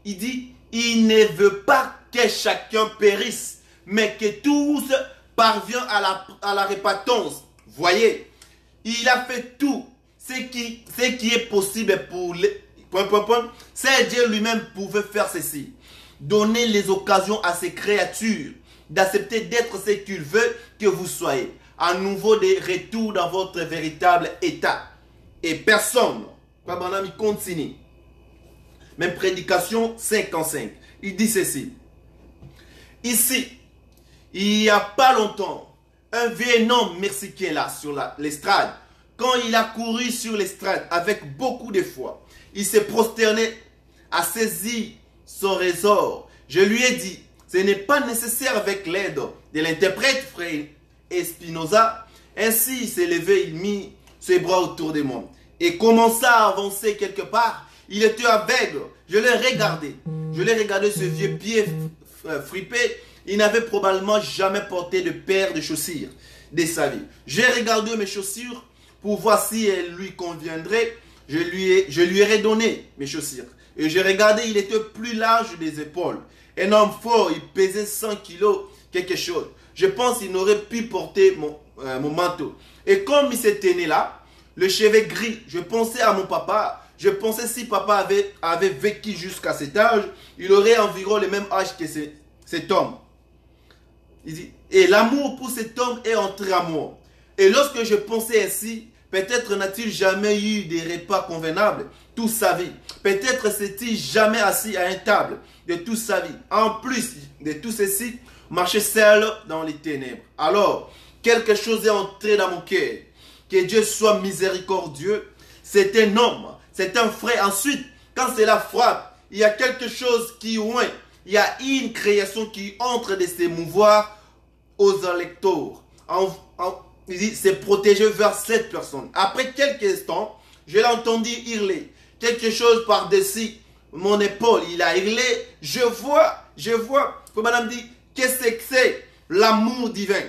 dit, il ne veut pas que chacun périsse, mais que tous parviennent à la repentance. Voyez, Il a fait tout ce qui est possible pour les... C'est Dieu lui-même pouvait faire ceci. Donner les occasions à ses créatures d'accepter d'être ce qu'il veut que vous soyez. À nouveau de retour dans votre véritable état. Et personne, Papa il continue. Même prédication 55. Il dit ceci. Ici, il n'y a pas longtemps, un vieux homme mexicain là sur l'estrade. Quand il a couru sur l'estrade avec beaucoup de foi, il s'est prosterné à saisir son ressort. Je lui ai dit, ce n'est pas nécessaire avec l'aide de l'interprète, frère Espinosa. Ainsi, il s'est levé, il mit ses bras autour de moi et commença à avancer quelque part. Il était aveugle. Je l'ai regardé. Je l'ai regardé ce vieux pied fripé. Il n'avait probablement jamais porté de paire de chaussures de sa vie. J'ai regardé mes chaussures pour voir si elles lui conviendraient. Je lui ai redonné mes chaussures. Et j'ai regardé, il était plus large des épaules. Un homme fort, il pesait 100 kilos, quelque chose. Je pense qu'il n'aurait pu porter mon manteau. Et comme il s'est tenu là, le cheveu gris, je pensais à mon papa. Je pensais si papa avait vécu jusqu'à cet âge, il aurait environ le même âge que cet homme. Il dit, et l'amour pour cet homme est entré à moi. Et lorsque je pensais ainsi, peut-être n'a-t-il jamais eu des repas convenables toute sa vie. Peut-être s'est-il jamais assis à une table de toute sa vie. En plus de tout ceci, marchait seul dans les ténèbres. Alors, quelque chose est entré dans mon cœur. Que Dieu soit miséricordieux. C'est un homme, c'est un frère. Ensuite, quand cela frappe, il y a quelque chose qui oint. Il y a une création qui entre de s'émouvoir aux électeurs. Il dit, c'est protégé vers cette personne. Après quelques instants, je l'ai entendu hurler. Quelque chose par-dessus mon épaule. Il a hurlé. Je vois. Madame dit, qu'est-ce que c'est? L'amour divin.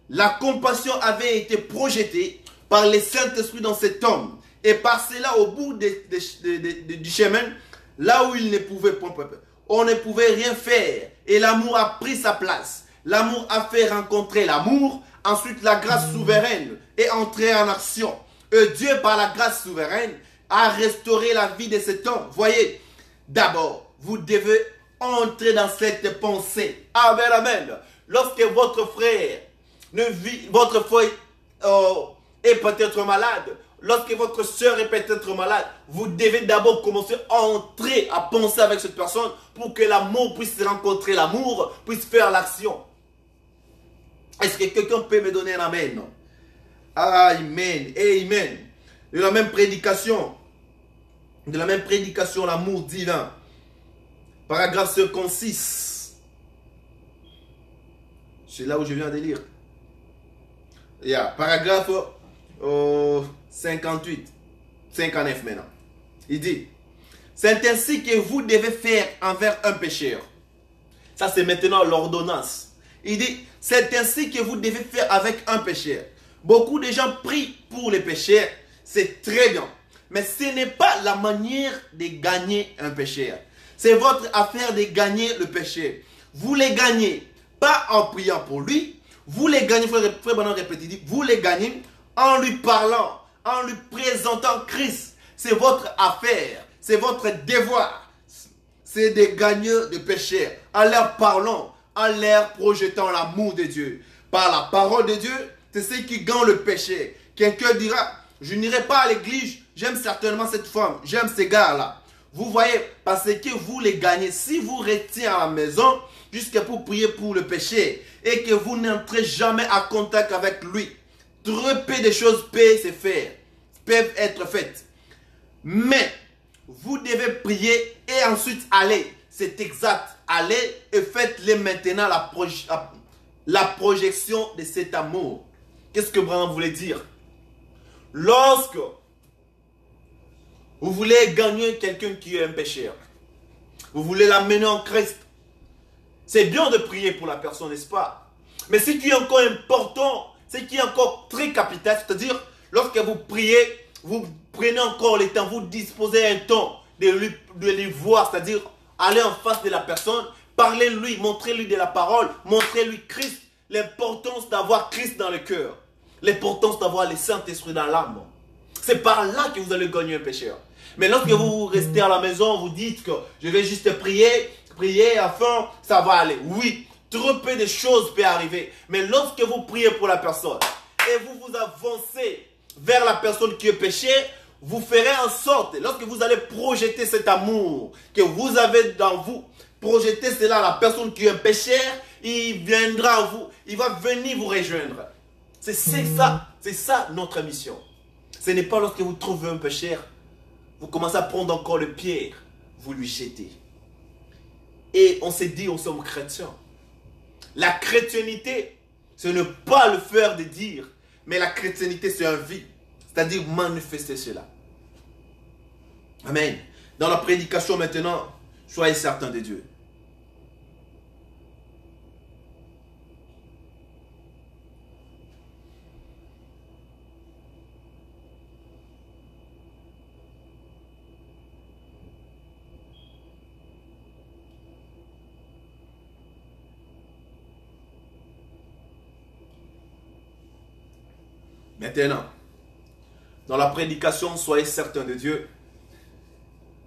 La compassion avait été projetée par le Saint-Esprit dans cet homme. Et par cela, au bout du chemin, là où il ne pouvait point, on ne pouvait rien faire. Et l'amour a pris sa place. L'amour a fait rencontrer l'amour. Ensuite, la grâce souveraine est entrée en action. Et Dieu, par la grâce souveraine, a restauré la vie de cet homme. Voyez, d'abord, vous devez entrer dans cette pensée. Amen, amen. Lorsque votre frère est peut-être malade, lorsque votre soeur est peut-être malade, vous devez d'abord commencer à entrer, à penser avec cette personne pour que l'amour puisse rencontrer l'amour, puisse faire l'action. Est-ce que quelqu'un peut me donner un amen? Amen. Amen. De la même prédication, l'amour divin. Paragraphe 56. C'est là où je viens de lire. Paragraphe 58. 59 maintenant. Il dit, c'est ainsi que vous devez faire envers un pécheur. Ça c'est maintenant l'ordonnance. Il dit, c'est ainsi que vous devez faire avec un pécheur. Beaucoup de gens prient pour les pécheurs. C'est très bien. Mais ce n'est pas la manière de gagner un pécheur. C'est votre affaire de gagner le pécheur. Vous les gagnez pas en priant pour lui. Vous les gagnez, frère Bernard répétit, vous les gagnez en lui parlant, en lui présentant Christ. C'est votre affaire. C'est votre devoir. C'est de gagner le pécheur. En leur parlant, en leur projetant l'amour de Dieu. Par la parole de Dieu, c'est ce qui gagne le péché. Quelqu'un dira, je n'irai pas à l'église, j'aime certainement cette femme, j'aime ces gars-là. Vous voyez, parce que vous les gagnez. Si vous restez à la maison, jusqu'à pour prier pour le péché, et que vous n'entrez jamais en contact avec lui, très peu de choses peuvent être faites. Mais, vous devez prier et ensuite aller. C'est exact. Allez et faites-les maintenant la projection de cet amour. Qu'est-ce que Branham voulait dire? Lorsque vous voulez gagner quelqu'un qui est un pécheur, vous voulez l'amener en Christ, c'est bien de prier pour la personne, n'est-ce pas? Mais ce qui est encore important, ce qui est encore très capital, c'est-à-dire lorsque vous priez, vous prenez encore le temps, vous disposez un temps de lui voir, c'est-à-dire aller en face de la personne, parlez-lui, montrez-lui de la parole, montrez-lui Christ, l'importance d'avoir Christ dans le cœur. l'importance d'avoir le Saint-Esprit dans l'âme. C'est par là que vous allez gagner un pécheur. Mais lorsque vous restez à la maison, vous dites que je vais juste prier afin ça va aller. Oui, trop peu de choses peuvent arriver. Mais lorsque vous priez pour la personne et vous avancez vers la personne qui est péchée, vous ferez en sorte, lorsque vous allez projeter cet amour que vous avez dans vous, projeter cela à la personne qui est un pécheur, il viendra à vous, il va venir vous rejoindre. C'est ça notre mission. Ce n'est pas lorsque vous trouvez un pécheur, vous commencez à prendre encore le pierre, vous lui jetez. Et on s'est dit, on sommes chrétiens. La chrétienté, ce n'est pas le faire de dire, mais la chrétienté, c'est un vie. C'est-à-dire manifester cela. Amen. Dans la prédication maintenant, soyez certains de Dieu. Maintenant, dans la prédication, soyez certains de Dieu.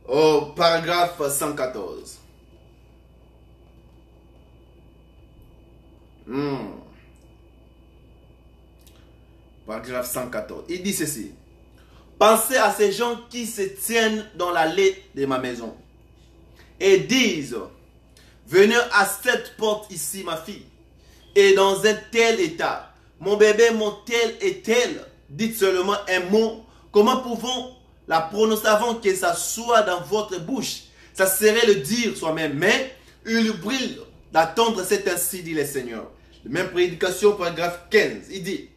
Au paragraphe 114. Paragraphe 114. Il dit ceci. Pensez à ces gens qui se tiennent dans l'allée de ma maison et disent, venez à cette porte ici, ma fille, et dans un tel état, mon bébé, mon tel et tel, dites seulement un mot. Comment pouvons la prononcer avant que ça soit dans votre bouche? Ça serait le dire soi-même, mais il brille d'attendre, c'est ainsi dit le Seigneur. Même prédication, paragraphe 15, il dit,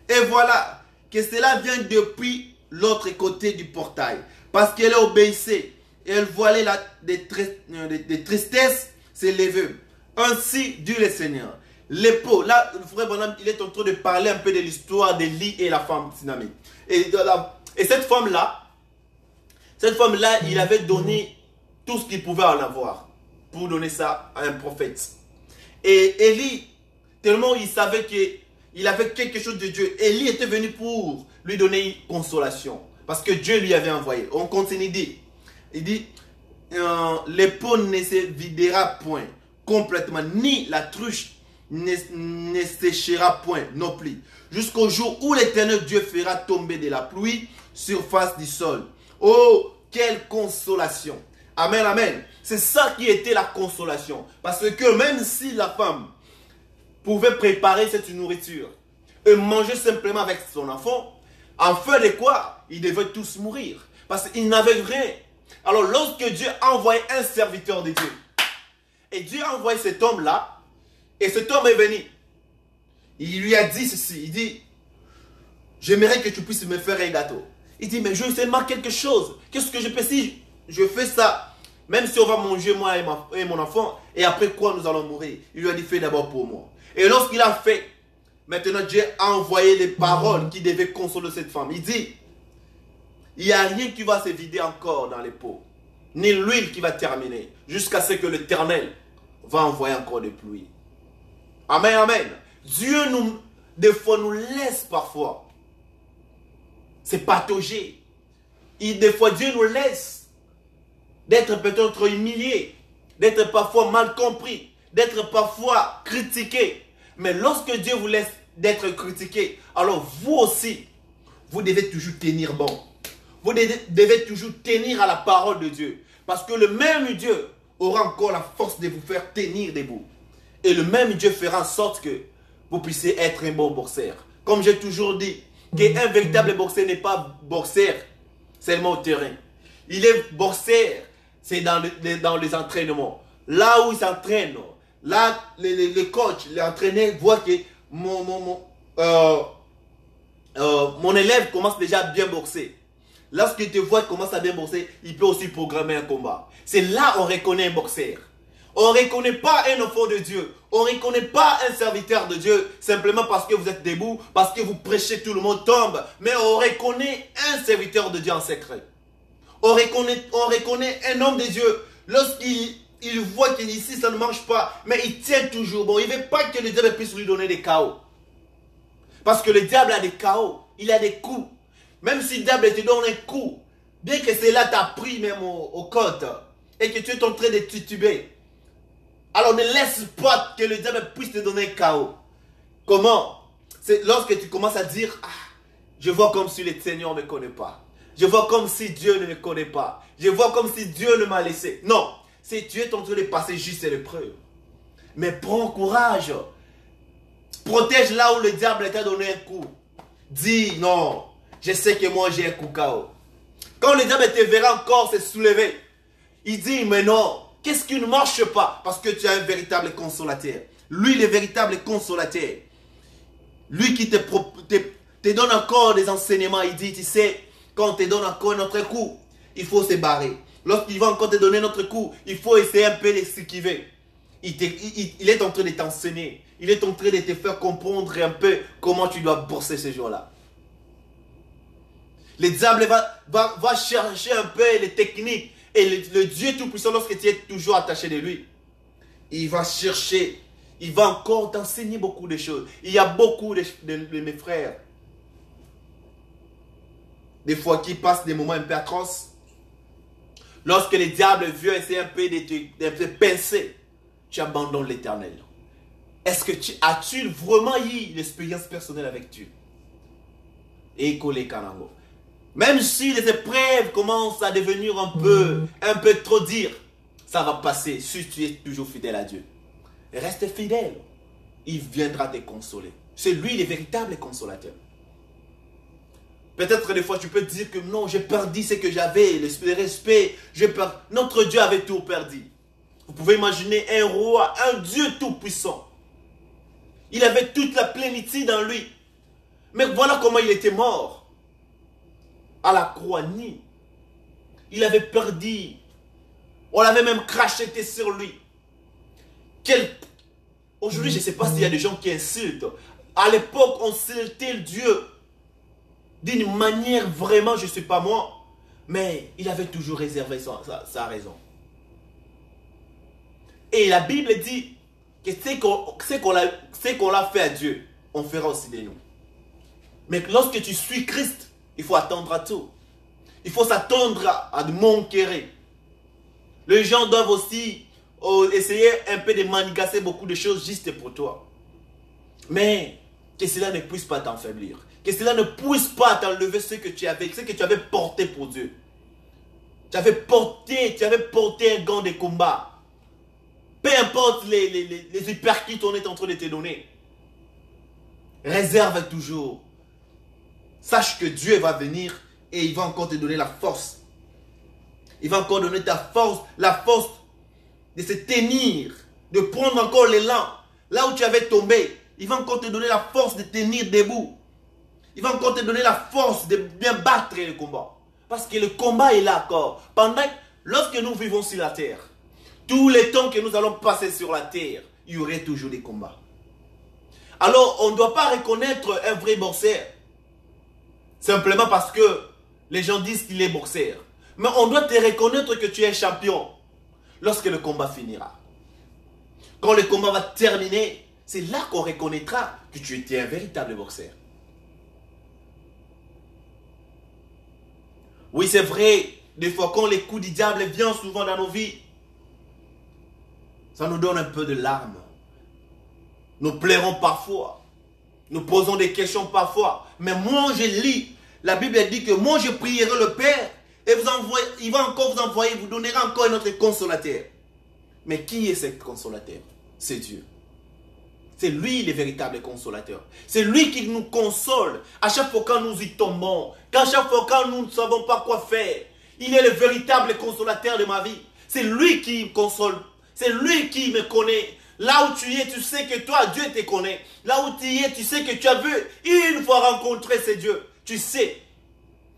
et voilà que cela vient depuis l'autre côté du portail, parce qu'elle obéissait, et elle voyait des tristesses s'élever. Ainsi dit le Seigneur. L'épaule, là, le frère Branham, il est en train de parler un peu de l'histoire d'Élie et la femme dynamique. Et cette femme-là, il avait donné tout ce qu'il pouvait en avoir pour donner ça à un prophète. Et Élie, tellement il savait qu'il avait quelque chose de Dieu, Élie était venu pour lui donner une consolation. Parce que Dieu lui avait envoyé. On continue, il dit, l'épaule ne se videra point complètement, ni la truche ne séchera point non plus, jusqu'au jour où l'Éternel Dieu fera tomber de la pluie sur face du sol. Oh, quelle consolation! Amen, amen. C'est ça qui était la consolation. Parce que même si la femme pouvait préparer cette nourriture et manger simplement avec son enfant, en fait de quoi? Ils devaient tous mourir. Parce qu'ils n'avaient rien. Alors lorsque Dieu a envoyé un serviteur de Dieu, et Dieu a envoyé cet homme-là, et cet homme est venu. Il lui a dit ceci. Il dit, j'aimerais que tu puisses me faire un gâteau. Il dit, mais je veux seulement quelque chose. Qu'est-ce que je peux si je fais ça? Même si on va manger moi et mon enfant, et après quoi nous allons mourir? Il lui a dit, fais d'abord pour moi. Et lorsqu'il a fait, maintenant Dieu a envoyé les paroles qui devaient consoler cette femme. Il dit, il n'y a rien qui va se vider encore dans les pots, ni l'huile qui va terminer, jusqu'à ce que l'Éternel va envoyer encore des pluies. Amen, amen. Dieu des fois nous laisse parfois. C'est patauger. Des fois Dieu nous laisse d'être peut-être humiliés, d'être parfois mal compris, d'être parfois critiqués. Mais lorsque Dieu vous laisse d'être critiqué, alors vous aussi, vous devez toujours tenir bon. Vous devez toujours tenir à la parole de Dieu. Parce que le même Dieu aura encore la force de vous faire tenir debout. Et le même Dieu fera en sorte que vous puissiez être un bon boxeur. Comme j'ai toujours dit, qu'un véritable boxeur n'est pas boxeur seulement au terrain. Il est boxeur, c'est dans les entraînements. Là où il s'entraîne, là, le coach, l'entraîneur voit que mon élève commence déjà à bien boxer. Lorsqu'il te voit commence à bien boxer, il peut aussi programmer un combat. C'est là qu'on reconnaît un boxeur. On ne reconnaît pas un enfant de Dieu. On ne reconnaît pas un serviteur de Dieu simplement parce que vous êtes debout, parce que vous prêchez, tout le monde tombe. Mais on reconnaît un serviteur de Dieu en secret. On reconnaît un homme de Dieu lorsqu'il voit qu'ici ça ne marche pas, mais il tient toujours bon. Il ne veut pas que le diable puisse lui donner des chaos. Parce que le diable a des chaos, il a des coups. Même si le diable te donne un coup, bien que cela t'a pris même au côte, et que tu es en train de tituber, alors ne laisse pas que le diable puisse te donner un chaos. Comment? C'est lorsque tu commences à dire, ah, je vois comme si le Seigneur ne me connaît pas. Je vois comme si Dieu ne me connaît pas. Je vois comme si Dieu ne m'a laissé. Non, c'est tu es en train de passer juste l'épreuve. Mais prends courage. Protège là où le diable t'a donné un coup. Dis non, je sais que moi j'ai un coup KO. Quand le diable te verra encore se soulever, il dit mais non, qu'est-ce qui ne marche pas? Parce que tu as un véritable consolateur. Lui, le véritable consolateur. Lui qui te donne encore des enseignements. Il dit, tu sais, quand on te donne encore notre coup, il faut se barrer. Lorsqu'il va encore te donner notre coup, il faut essayer un peu de s'esquiver. Il est en train de t'enseigner. Il est en train de te faire comprendre un peu comment tu dois bosser ce jour-là. Le diable va chercher un peu les techniques. Et le Dieu Tout-Puissant, lorsque tu es toujours attaché de lui, il va chercher, il va encore t'enseigner beaucoup de choses. Il y a beaucoup de mes frères, des fois qui passent des moments un peu atroces. Lorsque le diable vient essayer un peu de te pincer, tu abandonnes l'Éternel. Est-ce que as-tu vraiment eu l'expérience personnelle avec Dieu? Et Kole Kanango. Même si les épreuves commencent à devenir un peu trop dures, ça va passer si tu es toujours fidèle à Dieu. Reste fidèle. Il viendra te consoler. C'est lui le véritable consolateur. Peut-être des fois tu peux te dire que non, j'ai perdu ce que j'avais, le respect, notre Dieu avait tout perdu. Vous pouvez imaginer un roi, un Dieu tout puissant. Il avait toute la plénitude en lui. Mais voilà comment il était mort. À la croix nue. Il avait perdu. On l'avait même cracheté sur lui. Aujourd'hui, je ne sais pas s'il y a des gens qui insultent. À l'époque, on insultait Dieu d'une manière vraiment, je ne sais pas moi, mais il avait toujours réservé sa raison. Et la Bible dit que ce qu'on a fait à Dieu, on fera aussi de nous. Mais lorsque tu suis Christ, il faut attendre à tout. Il faut s'attendre à de manquer. Les gens doivent aussi essayer un peu de manigancer beaucoup de choses juste pour toi. Mais que cela ne puisse pas t'enfaiblir. Que cela ne puisse pas t'enlever ce que tu avais porté pour Dieu. Tu avais porté un gant de combat. Peu importe les hypercuts qu'on est en train de te donner. Réserve toujours. Sache que Dieu va venir et il va encore te donner la force. Il va encore donner ta force, la force de se tenir, de prendre encore l'élan. Là où tu avais tombé, il va encore te donner la force de tenir debout. Il va encore te donner la force de bien battre le combat. Parce que le combat est là encore. Lorsque nous vivons sur la terre, tous les temps que nous allons passer sur la terre, il y aurait toujours des combats. Alors, on ne doit pas reconnaître un vrai boxeur. Simplement parce que les gens disent qu'il est boxeur. Mais on doit te reconnaître que tu es champion lorsque le combat finira. Quand le combat va terminer, c'est là qu'on reconnaîtra que tu étais un véritable boxeur. Oui, c'est vrai, des fois quand les coups du diable viennent souvent dans nos vies, ça nous donne un peu de larmes. Nous pleurons parfois. Nous posons des questions parfois. Mais moi, je lis. La Bible dit que moi, je prierai le Père. Et il va encore vous envoyer, vous donnera encore un autre consolateur. Mais qui est ce consolateur? C'est Dieu. C'est lui le véritable consolateur. C'est lui qui nous console à chaque fois quand nous y tombons. À chaque fois quand nous ne savons pas quoi faire. Il est le véritable consolateur de ma vie. C'est lui qui me console. C'est lui qui me connaît. Là où tu es, tu sais que toi, Dieu te connaît. Là où tu es, tu sais que tu as vu une fois rencontrer ce Dieu. Tu sais.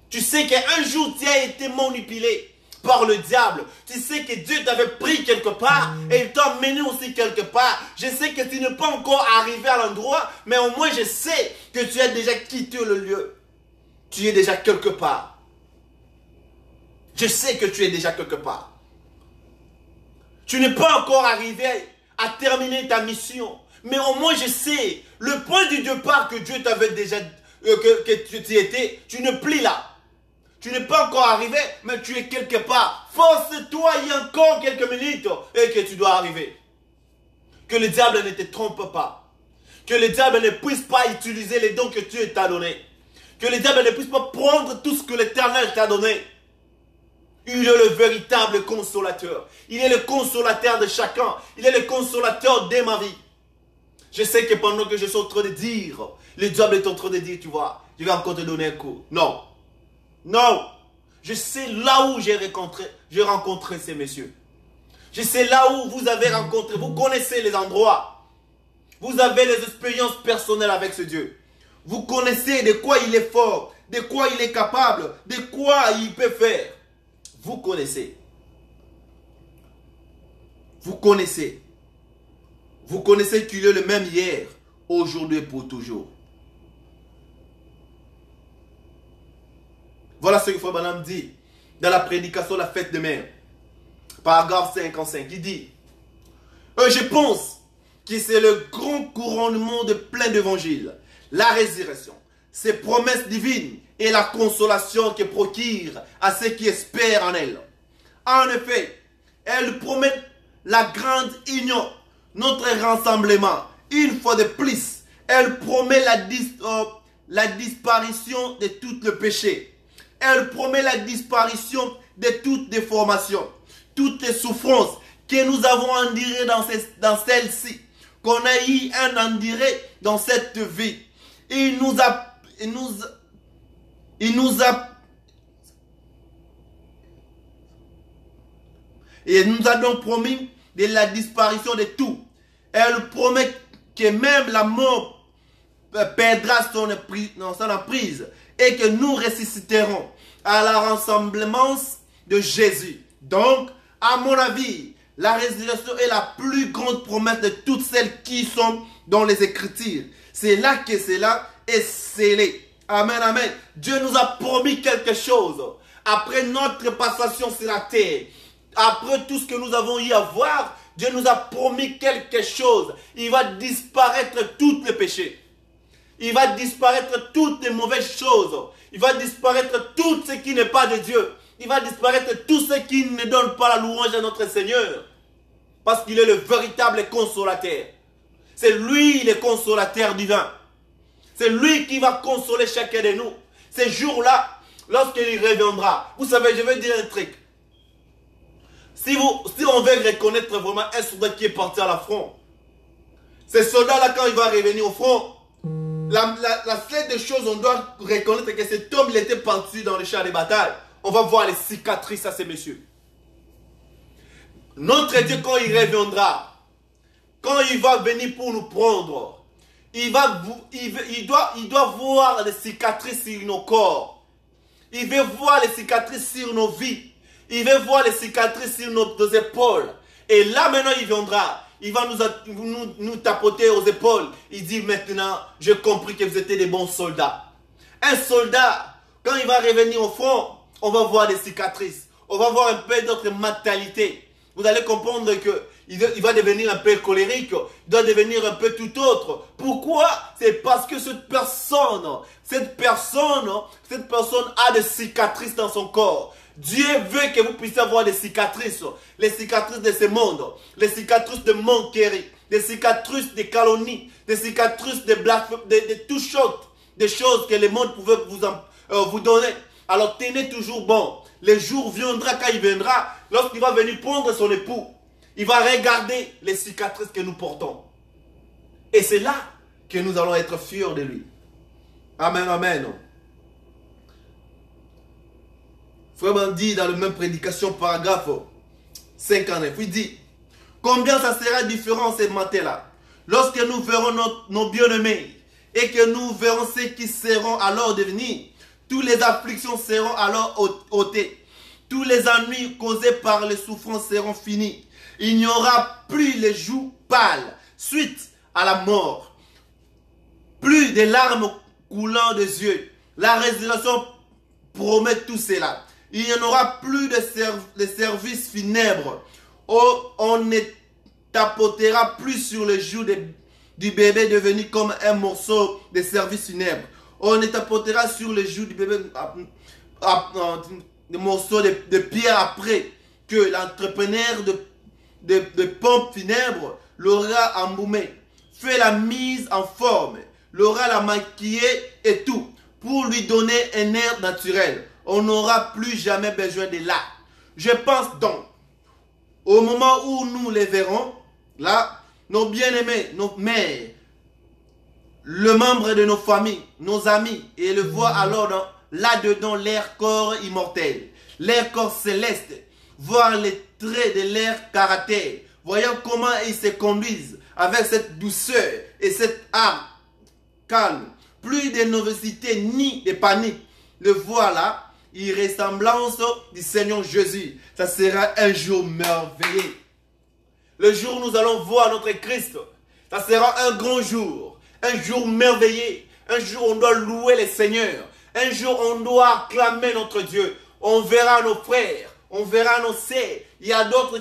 Tu sais qu'un jour, tu as été manipulé par le diable. Tu sais que Dieu t'avait pris quelque part et il t'a emmené aussi quelque part. Je sais que tu n'es pas encore arrivé à l'endroit, mais au moins je sais que tu as déjà quitté le lieu. Tu es déjà quelque part. Je sais que tu es déjà quelque part. Tu n'es pas encore arrivé à terminer ta mission. Mais au moins je sais, le point du départ que Dieu t'avait déjà, que tu étais, tu ne plies là. Tu n'es pas encore arrivé, mais tu es quelque part. Force-toi, il y a encore quelques minutes et que tu dois arriver. Que le diable ne te trompe pas. Que le diable ne puisse pas utiliser les dons que Dieu t'a donnés. Que le diable ne puisse pas prendre tout ce que l'Éternel t'a donné. Il est le véritable consolateur. Il est le consolateur de chacun. Il est le consolateur de ma vie. Je sais que pendant que je suis en train de dire, le diable est en train de dire, tu vois, je vais encore te donner un coup. Non. Non. Je sais là où j'ai rencontré ces messieurs. Je sais là où vous avez rencontré. Vous connaissez les endroits. Vous avez les expériences personnelles avec ce Dieu. Vous connaissez de quoi il est fort, de quoi il est capable, de quoi il peut faire. Vous connaissez. Vous connaissez. Vous connaissez qu'il est le même hier, aujourd'hui et pour toujours. Voilà ce que Frère Branham dit dans la prédication de la fête de mer. Paragraphe 55. Il dit, je pense que c'est le grand couronnement de plein d'évangiles, la résurrection, ses promesses divines et la consolation qu'elle procure à ceux qui espèrent en elle. En effet, elle promet la grande union, notre rassemblement. Une fois de plus, elle promet la disparition de tout le péché. Elle promet la disparition de toute déformation, toutes les souffrances que nous avons endurées dans celle-ci, qu'on a eu un enduré dans cette vie. Il nous a donc promis de la disparition de tout. Elle promet que même la mort perdra son emprise et que nous ressusciterons à la rassemblement de Jésus. Donc, à mon avis, la résurrection est la plus grande promesse de toutes celles qui sont dans les Écritures. C'est là que cela est scellé. Amen, amen. Dieu nous a promis quelque chose. Après notre passation sur la terre, après tout ce que nous avons eu à voir, Dieu nous a promis quelque chose. Il va disparaître tous les péchés. Il va disparaître toutes les mauvaises choses. Il va disparaître tout ce qui n'est pas de Dieu. Il va disparaître tout ce qui ne donne pas la louange à notre Seigneur. Parce qu'il est le véritable consolateur. C'est lui le consolateur divin. C'est lui qui va consoler chacun de nous. Ces jours-là, lorsqu'il reviendra. Vous savez, je vais dire un truc. Si on veut reconnaître vraiment un soldat qui est parti à la front, ce soldat-là, quand il va revenir au front, la seule des choses, on doit reconnaître que cet homme, il était parti dans le champ de bataille. On va voir les cicatrices à ces messieurs. Notre Dieu, quand il reviendra, quand il va venir pour nous prendre, il doit voir les cicatrices sur nos corps. Il veut voir les cicatrices sur nos vies. Il veut voir les cicatrices sur nos épaules. Et là, maintenant, il viendra. Il va nous tapoter aux épaules. Il dit maintenant, j'ai compris que vous étiez des bons soldats. Un soldat, quand il va revenir au front, on va voir des cicatrices. On va voir un peu d'autres mentalités. Vous allez comprendre qu'il va devenir un peu colérique. Il doit devenir un peu tout autre. Pourquoi? C'est parce que cette personne a des cicatrices dans son corps. Dieu veut que vous puissiez avoir des cicatrices. Les cicatrices de ce monde. Les cicatrices de manquerie. Des cicatrices de calomnie. Des cicatrices de blasphème. De toutes choses. Des choses que le monde pouvait vous donner. Alors tenez toujours bon. Le jour viendra quand il viendra. Lorsqu'il va venir prendre son époux. Il va regarder les cicatrices que nous portons. Et c'est là que nous allons être fiers de lui. Amen, amen. Frère dit dans la même prédication, paragraphe 59, il dit, combien ça sera différent ce matin-là, lorsque nous verrons nos bien-aimés, et que nous verrons ceux qui seront alors devenus, toutes les afflictions seront alors ôtées, tous les ennuis causés par les souffrances seront finis, il n'y aura plus les joues pâles, suite à la mort, plus de larmes coulant des yeux, la résurrection promet tout cela. Il n'y en aura plus de services funèbres. On ne tapotera plus sur les joues du bébé devenu comme un morceau de service funèbre. On apportera sur le jour du bébé des morceaux de pierre après que l'entrepreneur de pompe funèbre l'aura embaumé, fait la mise en forme, l'aura la maquillée et tout, pour lui donner un air naturel. On n'aura plus jamais besoin de là. Je pense donc, au moment où nous les verrons, là, nos bien-aimés, nos mères, le membre de nos familles, nos amis, et le voir alors là-dedans leur corps immortel, leur corps céleste, voir les traits de leur caractère, voyant comment ils se conduisent avec cette douceur et cette âme calme, plus de nervosité ni de panique. Le voilà, irressemblance du Seigneur Jésus. Ça sera un jour merveilleux. Le jour où nous allons voir notre Christ, ça sera un grand jour, un jour merveilleux, un jour où on doit louer le Seigneur, un jour où on doit acclamer notre Dieu. On verra nos frères, on verra nos sœurs. Il y a d'autres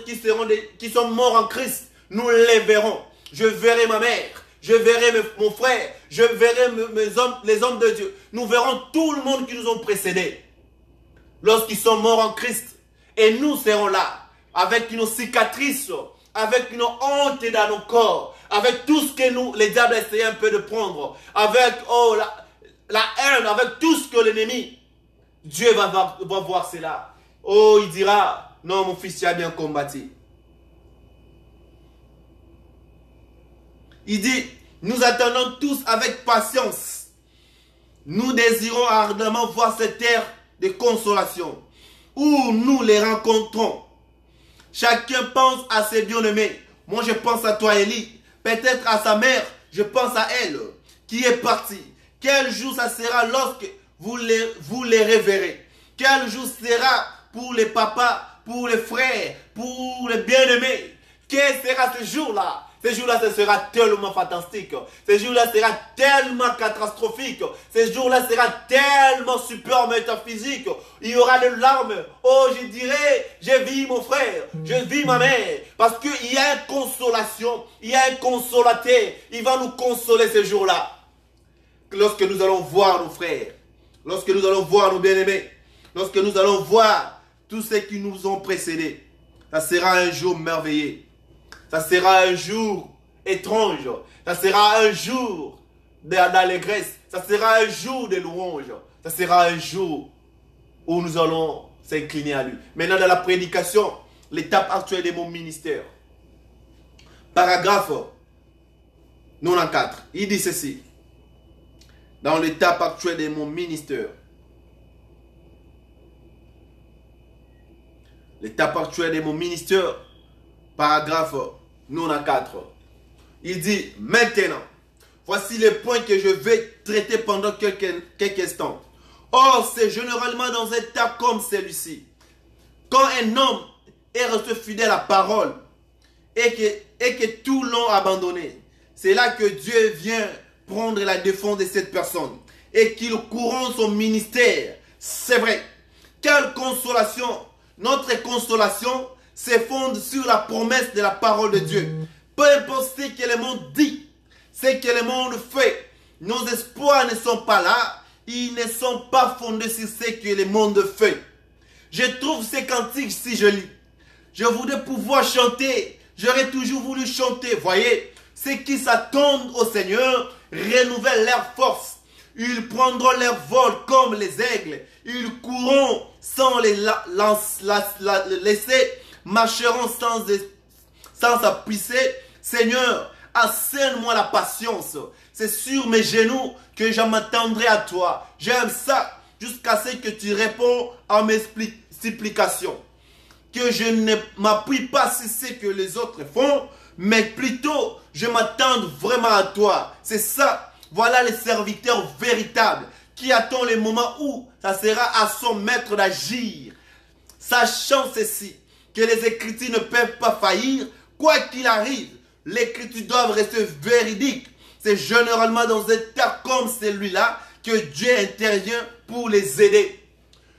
qui sont morts en Christ. Nous les verrons. Je verrai ma mère, je verrai mon frère, je verrai les hommes de Dieu. Nous verrons tout le monde qui nous ont précédés lorsqu'ils sont morts en Christ. Et nous serons là, avec nos cicatrices, avec nos honte dans nos corps, avec tout ce que les diables essaient un peu de prendre, avec la haine, avec tout ce que l'ennemi, Dieu va voir cela. Oh, il dira, non mon fils, tu as bien combattu. Il dit, nous attendons tous avec patience. Nous désirons ardemment voir cette terre de consolation, où nous les rencontrons. Chacun pense à ses bien-aimés. Moi, je pense à toi, Élie. Peut-être à sa mère, je pense à elle, qui est partie. Quel jour ça sera lorsque vous les reverrez? Quel jour sera pour les papas, pour les frères, pour les bien-aimés? Quel sera ce jour-là? Ce jour-là, ce sera tellement fantastique. Ce jour-là sera tellement catastrophique. Ce jour-là sera tellement super métaphysique. Il y aura des larmes. Oh, je dirais, j'ai vu mon frère, je vis ma mère. Parce qu'il y a une consolation, il y a un consolateur. Il va nous consoler ce jour-là. Lorsque nous allons voir nos frères, lorsque nous allons voir nos bien-aimés, lorsque nous allons voir tous ceux qui nous ont précédés, ça sera un jour merveilleux. Ça sera un jour étrange. Ça sera un jour d'allégresse. Ça sera un jour de louange. Ça sera un jour où nous allons s'incliner à lui. Maintenant, dans la prédication, l'étape actuelle de mon ministère. Paragraphe 94. Il dit ceci. Dans l'étape actuelle de mon ministère. L'étape actuelle de mon ministère. Paragraphe 94. Il dit, maintenant, voici les points que je vais traiter pendant quelques instants. Or, c'est généralement dans un état comme celui-ci. Quand un homme est resté fidèle à la parole et que tout l'ont abandonné, c'est là que Dieu vient prendre la défense de cette personne et qu'il couronne son ministère. C'est vrai. Quelle consolation! Notre consolation se fonde sur la promesse de la parole de Dieu. Peu importe ce que le monde dit, ce que le monde fait, nos espoirs ne sont pas là. Ils ne sont pas fondés sur ce que le monde fait. Je trouve ces cantiques si jolis. Je voudrais pouvoir chanter. J'aurais toujours voulu chanter. Voyez, ceux qui s'attendent au Seigneur renouvellent leur force. Ils prendront leur vol comme les aigles. Ils courront sans les laisser. Marcheront sans s'appuyer. Seigneur, assène-moi la patience. C'est sur mes genoux que je m'attendrai à toi. J'aime ça jusqu'à ce que tu réponds à mes supplications. Que je ne m'appuie pas sur ce que les autres font, mais plutôt je m'attends vraiment à toi. C'est ça. Voilà les serviteurs véritables qui attendent le moment où ça sera à son maître d'agir. Sachant ceci, que les Écritures ne peuvent pas faillir, quoi qu'il arrive, les Écritures doivent rester véridiques. C'est généralement dans un cas comme celui-là que Dieu intervient pour les aider.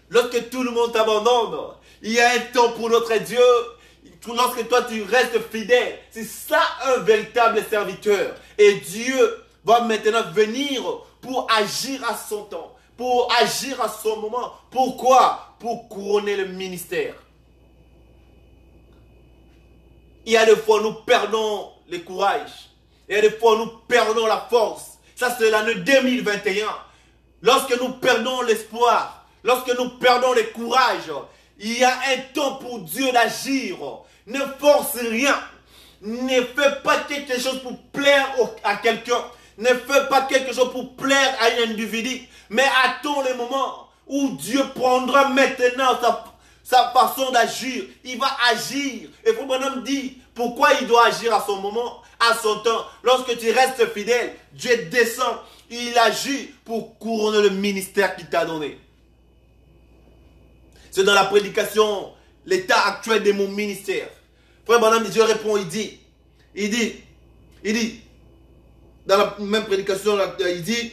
Lorsque tout le monde t'abandonne, il y a un temps pour notre Dieu lorsque toi tu restes fidèle, c'est ça un véritable serviteur. Et Dieu va maintenant venir pour agir à son temps, pour agir à son moment. Pourquoi? Pour couronner le ministère. Il y a des fois nous perdons le courage. Il y a des fois nous perdons la force. Ça c'est l'année 2021. Lorsque nous perdons l'espoir, lorsque nous perdons le courage, il y a un temps pour Dieu d'agir. Ne force rien. Ne fais pas quelque chose pour plaire à quelqu'un. Ne fais pas quelque chose pour plaire à un individu. Mais attends le moment où Dieu prendra maintenant sa façon d'agir. Il va agir. Et Frère Branham dit pourquoi il doit agir à son moment, à son temps. Lorsque tu restes fidèle, Dieu descend. Il agit pour couronner le ministère qu'il t'a donné. C'est dans la prédication, l'état actuel de mon ministère. Frère Branham, Dieu répond, il dit, dans la même prédication, il dit,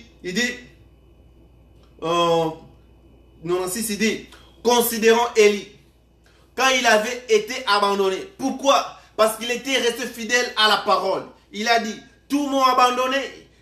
96, il dit, considérant Élie, quand il avait été abandonné. Pourquoi? Parce qu'il était resté fidèle à la parole. Il a dit, tout m'ont abandonné.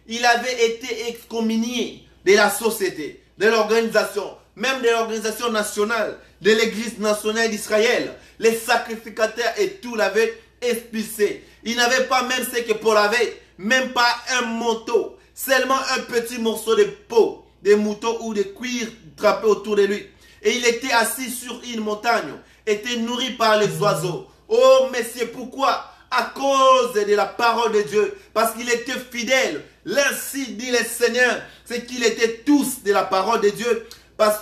Il avait été excommunié de la société, de l'organisation, même de l'organisation nationale, de l'église nationale d'Israël. Les sacrificateurs et tout l'avaient expulsé. Il n'avait pas même ce que Paul avait, même pas un manteau, seulement un petit morceau de peau, de mouton ou de cuir drapé autour de lui. Et il était assis sur une montagne, était nourri par les oiseaux. Oh, messieurs, pourquoi? À cause de la parole de Dieu, parce qu'il était fidèle. Ainsi dit le Seigneur, c'est qu'ils étaient tous de la parole de Dieu, parce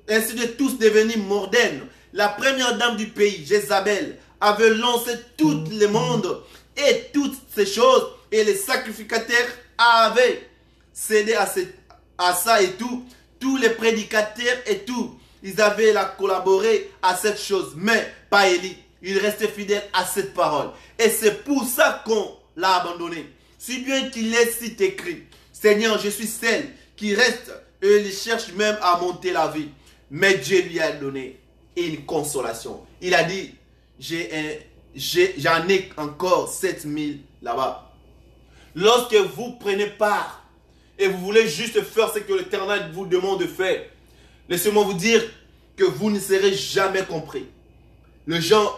ainsi de tous devenus mondaines. La première dame du pays, Jézabel, avait lancé tout le monde et toutes ces choses, et les sacrificateurs avaient cédé à ça et tout. Tous les prédicateurs et tout, ils avaient collaboré à cette chose, mais pas Élie. Il restait fidèle à cette parole. Et c'est pour ça qu'on l'a abandonné. Si bien qu'il est si écrit, Seigneur, je suis celle qui reste et il cherche même à monter la vie. Mais Dieu lui a donné une consolation. Il a dit, j'en ai encore 7000 là-bas. Lorsque vous prenez part et vous voulez juste faire ce que l'Éternel vous demande de faire, laissez-moi vous dire que vous ne serez jamais compris. Les gens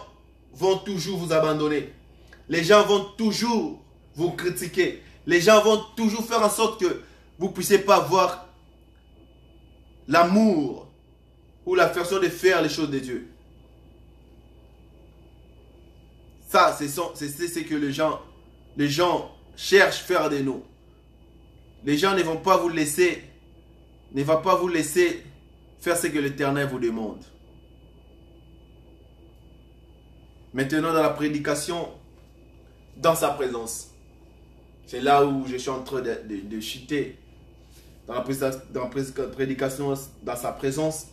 vont toujours vous abandonner. Les gens vont toujours vous critiquer. Les gens vont toujours faire en sorte que vous ne puissiez pas voir l'amour ou la façon de faire les choses de Dieu. Ça, c'est ce que les gens cherchent à faire de nous. Les gens ne vont pas vous laisser faire ce que l'Éternel vous demande. Maintenant, dans la prédication, dans sa présence, c'est là où je suis en train de chuter. Dans la prédication, dans sa présence,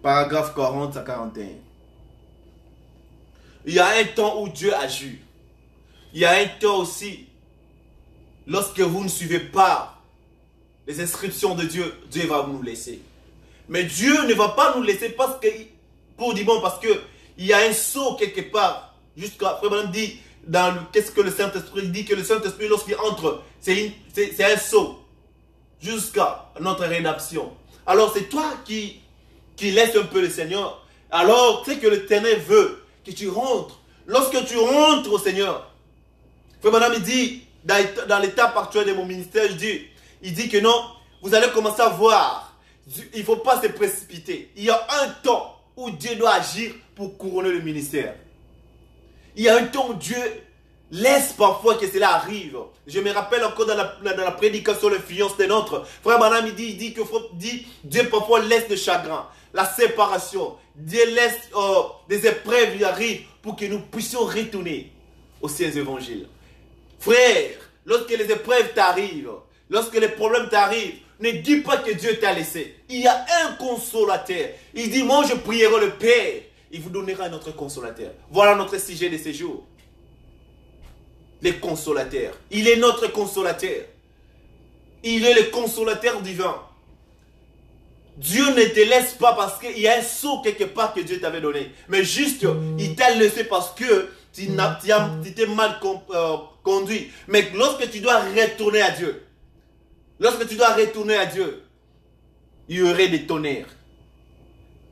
paragraphe 40 à 41. Il y a un temps où Dieu agit. Il y a un temps aussi, lorsque vous ne suivez pas les instructions de Dieu, Dieu va nous laisser. Mais Dieu ne va pas nous laisser parce qu'il y a un saut quelque part. Jusqu'à, Frère Branham dit, qu'est-ce que le Saint-Esprit dit? Que le Saint-Esprit, lorsqu'il entre, c'est un saut jusqu'à notre rédemption. Alors c'est toi qui laisses un peu le Seigneur. Alors tu sais que l'Éternel veut que tu rentres. Lorsque tu rentres au Seigneur, Frère Branham il dit, dans l'étape actuelle de mon ministère, il dit que non, vous allez commencer à voir. Il ne faut pas se précipiter. Il y a un temps où Dieu doit agir pour couronner le ministère. Il y a un temps où Dieu laisse parfois que cela arrive. Je me rappelle encore dans la prédication, l'influence des nôtres. Frère Branham, il dit que Dieu parfois laisse le chagrin, la séparation. Dieu laisse des épreuves qui arrivent pour que nous puissions retourner aux saints évangiles. Frère, lorsque les épreuves t'arrivent, lorsque les problèmes t'arrivent, ne dis pas que Dieu t'a laissé. Il y a un consolateur. Il dit, moi je prierai le Père. Il vous donnera notre consolateur. Voilà notre sujet de ce jour. Les consolateurs. Il est notre consolateur. Il est le consolateur divin. Dieu ne te laisse pas parce qu'il y a un sceau quelque part que Dieu t'avait donné. Mais juste, il t'a laissé parce que tu t'es mal conduit. Mais lorsque tu dois retourner à Dieu, il y aurait des tonnerres.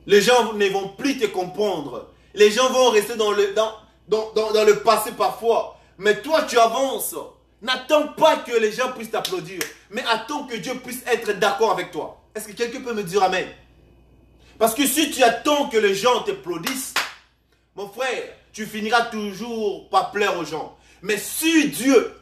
Les gens ne vont plus te comprendre. Les gens vont rester dans le passé parfois. Mais toi, tu avances. N'attends pas que les gens puissent t'applaudir. Mais attends que Dieu puisse être d'accord avec toi. Est-ce que quelqu'un peut me dire amen? Parce que si tu attends que les gens t'applaudissent, mon frère, tu finiras toujours par pleurer aux gens. Mais si Dieu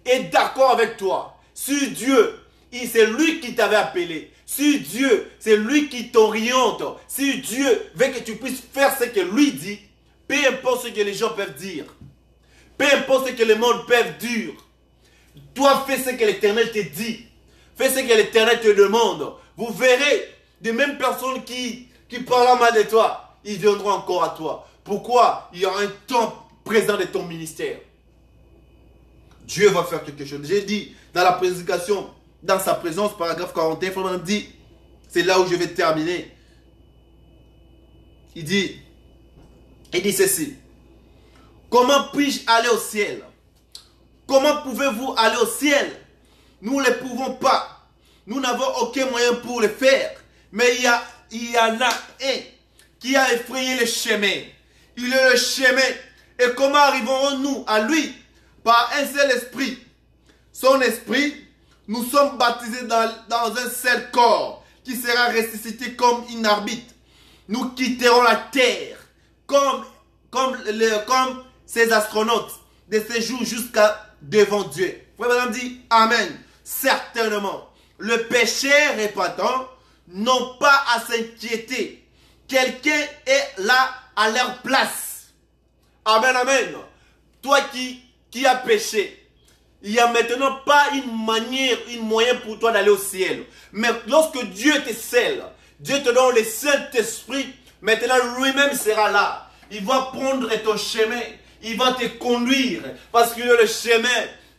est d'accord avec toi, si Dieu, c'est lui qui t'avait appelé, si Dieu, c'est lui qui t'oriente, si Dieu veut que tu puisses faire ce que lui dit, peu importe ce que les gens peuvent dire, peu importe ce que le monde peut dire, toi fais ce que l'Éternel te dit, fais ce que l'Éternel te demande. Vous verrez, des mêmes personnes qui parlent mal de toi, ils viendront encore à toi. Pourquoi? Il y a un temps présent de ton ministère. Dieu va faire quelque chose. J'ai dit dans la prédication, dans sa présence, paragraphe 41, Frère dit, c'est là où je vais terminer. Il dit ceci. Comment puis-je aller au ciel? Comment pouvez-vous aller au ciel? Nous ne le pouvons pas. Nous n'avons aucun moyen pour le faire. Mais il y en a un qui a effrayé le chemin. Il est le chemin. Et comment arriverons-nous à lui? Par un seul esprit. Son esprit, nous sommes baptisés dans un seul corps qui sera ressuscité comme une arbitre. Nous quitterons la terre comme ces astronautes de séjour jusqu'à devant Dieu. Frère Madame dit amen. Certainement, le pécheur repentant n'ont pas à s'inquiéter. Quelqu'un est là à leur place. Amen, amen. Toi qui as péché, il n'y a maintenant pas une manière, un moyen pour toi d'aller au ciel. Mais lorsque Dieu te scelle, Dieu te donne le Saint-Esprit, maintenant lui-même sera là. Il va prendre ton chemin. Il va te conduire. Parce qu'il est le chemin,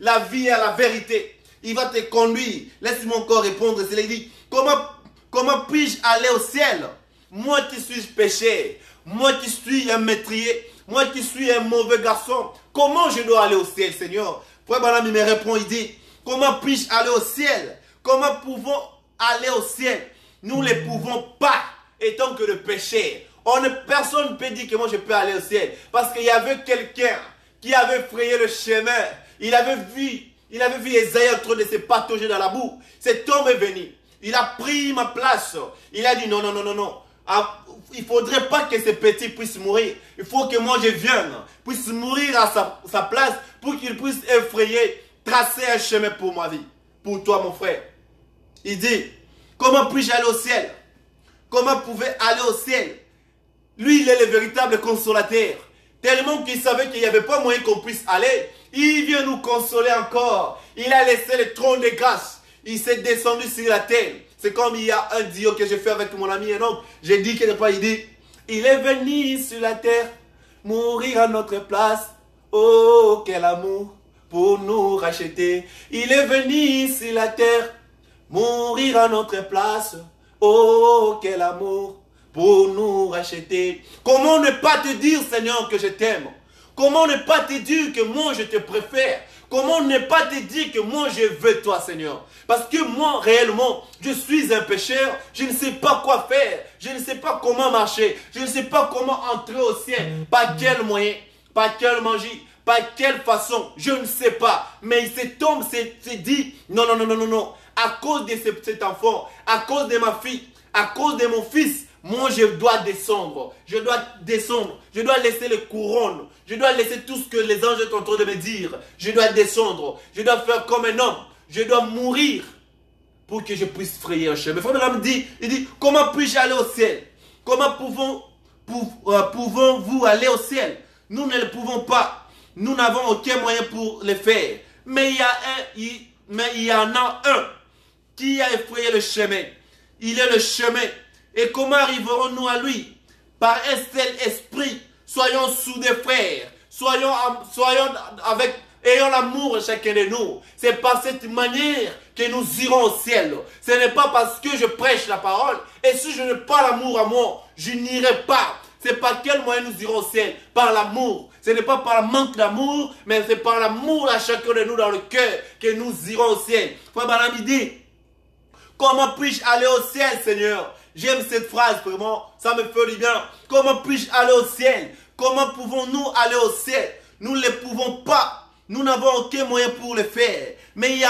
la vie et la vérité. Il va te conduire. Laisse-moi encore répondre. Il dit, comment puis-je aller au ciel? Moi qui suis péché. Moi qui suis un meurtrier. Moi qui suis un mauvais garçon. Comment je dois aller au ciel, Seigneur? Frère Branham, il me répond, il dit, comment puis-je aller au ciel? Comment pouvons aller au ciel? Nous ne pouvons pas, étant que le péché. Personne ne peut dire que moi je peux aller au ciel. Parce qu'il y avait quelqu'un qui avait frayé le chemin. Il avait vu Esaïe en train de se patauger dans la boue. Cet homme est venu. Il a pris ma place. Il a dit non, non, non, non, non. Il ne faudrait pas que ce petit puisse mourir. Il faut que moi je vienne, puisse mourir à sa place pour qu'il puisse effrayer, tracer un chemin pour ma vie. Pour toi, mon frère. Il dit, comment puis-je aller au ciel? Comment pouvait aller au ciel? Lui, il est le véritable consolateur. Tellement qu'il savait qu'il n'y avait pas moyen qu'on puisse aller. Il vient nous consoler encore. Il a laissé le trône de grâce. Il s'est descendu sur la terre. C'est comme il y a un duo que j'ai fait avec mon ami Enoch. J'ai dit quelque part, il dit, il est venu sur la terre, mourir à notre place. Oh, quel amour pour nous racheter. Il est venu sur la terre, mourir à notre place. Oh, quel amour pour nous racheter. Comment ne pas te dire, Seigneur, que je t'aime? Comment ne pas te dire que moi je te préfère? Comment ne pas te dire que moi je veux toi, Seigneur? Parce que moi, réellement, je suis un pécheur. Je ne sais pas quoi faire. Je ne sais pas comment marcher. Je ne sais pas comment entrer au ciel. Par quel moyen, par quelle magie, par quelle façon. Je ne sais pas. Mais cet homme s'est dit, non, non, non, non, non, non. À cause de cet enfant, à cause de ma fille, à cause de mon fils, moi je dois descendre. Je dois descendre. Je dois laisser les couronnes. Je dois laisser tout ce que les anges sont en train de me dire. Je dois descendre. Je dois faire comme un homme. Je dois mourir pour que je puisse frayer un chemin. Frère Branham dit, il dit, comment puis-je aller au ciel? Comment pouvons-vous aller au ciel? Nous ne le pouvons pas. Nous n'avons aucun moyen pour le faire. Mais il y en a un qui a effrayé le chemin. Il est le chemin. Et comment arriverons-nous à lui? Par un seul esprit. Soyons soudés, frères. Soyons Ayons l'amour de chacun de nous. C'est par cette manière que nous irons au ciel. Ce n'est pas parce que je prêche la parole. Et si je n'ai pas l'amour à moi, je n'irai pas. C'est par quel moyen nous irons au ciel? Par l'amour. Ce n'est pas par le manque d'amour, mais c'est par l'amour à chacun de nous dans le cœur que nous irons au ciel. Frère Branham dit, comment puis-je aller au ciel, Seigneur? J'aime cette phrase, vraiment, ça me fait du bien. Comment puis-je aller au ciel? Comment pouvons-nous aller au ciel? Nous ne le pouvons pas. Nous n'avons aucun moyen pour le faire. Mais il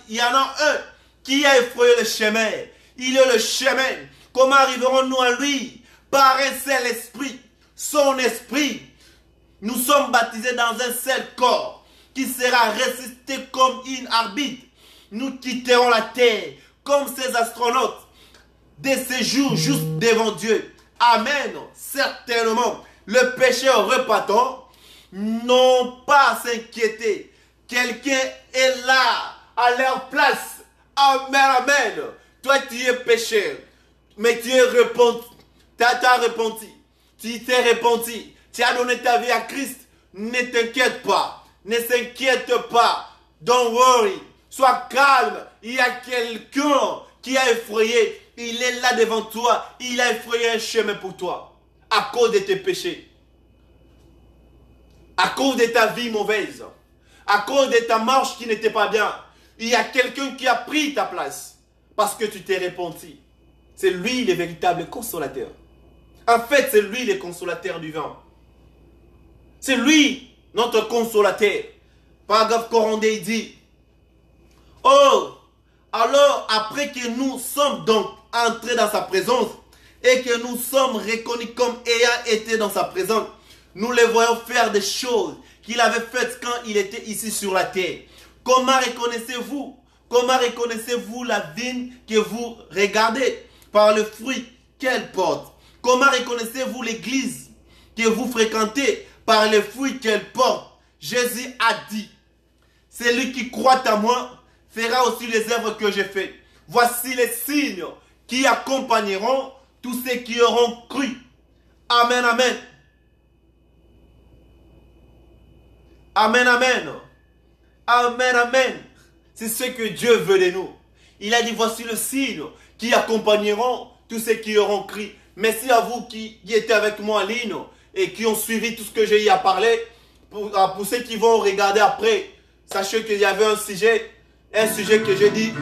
y en a un qui a effrayé le chemin. Il est le chemin. Comment arriverons-nous à lui? Par un seul esprit. Son esprit. Nous sommes baptisés dans un seul corps qui sera ressuscité comme une arbitre. Nous quitterons la terre comme ces astronautes de séjour juste devant Dieu. Amen. Certainement, le pécheur repentant n'ont pas à s'inquiéter. Quelqu'un est là à leur place. Amen, amen. Toi, tu es pécheur, mais tu es repenti. Tu as repenti. Tu t'es repenti. Tu as donné ta vie à Christ. Ne t'inquiète pas. Ne s'inquiète pas. Don't worry. Sois calme. Il y a quelqu'un qui a effrayé. Il est là devant toi. Il a effrayé un chemin pour toi. À cause de tes péchés. À cause de ta vie mauvaise. À cause de ta marche qui n'était pas bien. Il y a quelqu'un qui a pris ta place. Parce que tu t'es repenti. C'est lui le véritable consolateur. En fait, c'est lui le consolateur du vent. C'est lui notre consolateur. Paragraphe corondé, il dit, oh, alors après que nous sommes donc entrés dans sa présence et que nous sommes reconnus comme ayant été dans sa présence, nous le voyons faire des choses qu'il avait faites quand il était ici sur la terre. Comment reconnaissez-vous? Comment reconnaissez-vous la vigne que vous regardez? Par le fruit qu'elle porte. Comment reconnaissez-vous l'église que vous fréquentez? Par les fruits qu'elle porte. Jésus a dit, celui qui croit à moi fera aussi les œuvres que j'ai faites. Voici les signes qui accompagneront tous ceux qui auront cru. Amen, amen. Amen, amen. Amen, amen. C'est ce que Dieu veut de nous. Il a dit, voici le signe qui accompagneront tous ceux qui auront cru. Merci à vous qui étiez avec moi en ligne et qui ont suivi tout ce que j'ai eu à parler. Pour ceux qui vont regarder après, sachez qu'il y avait un sujet que j'ai dit,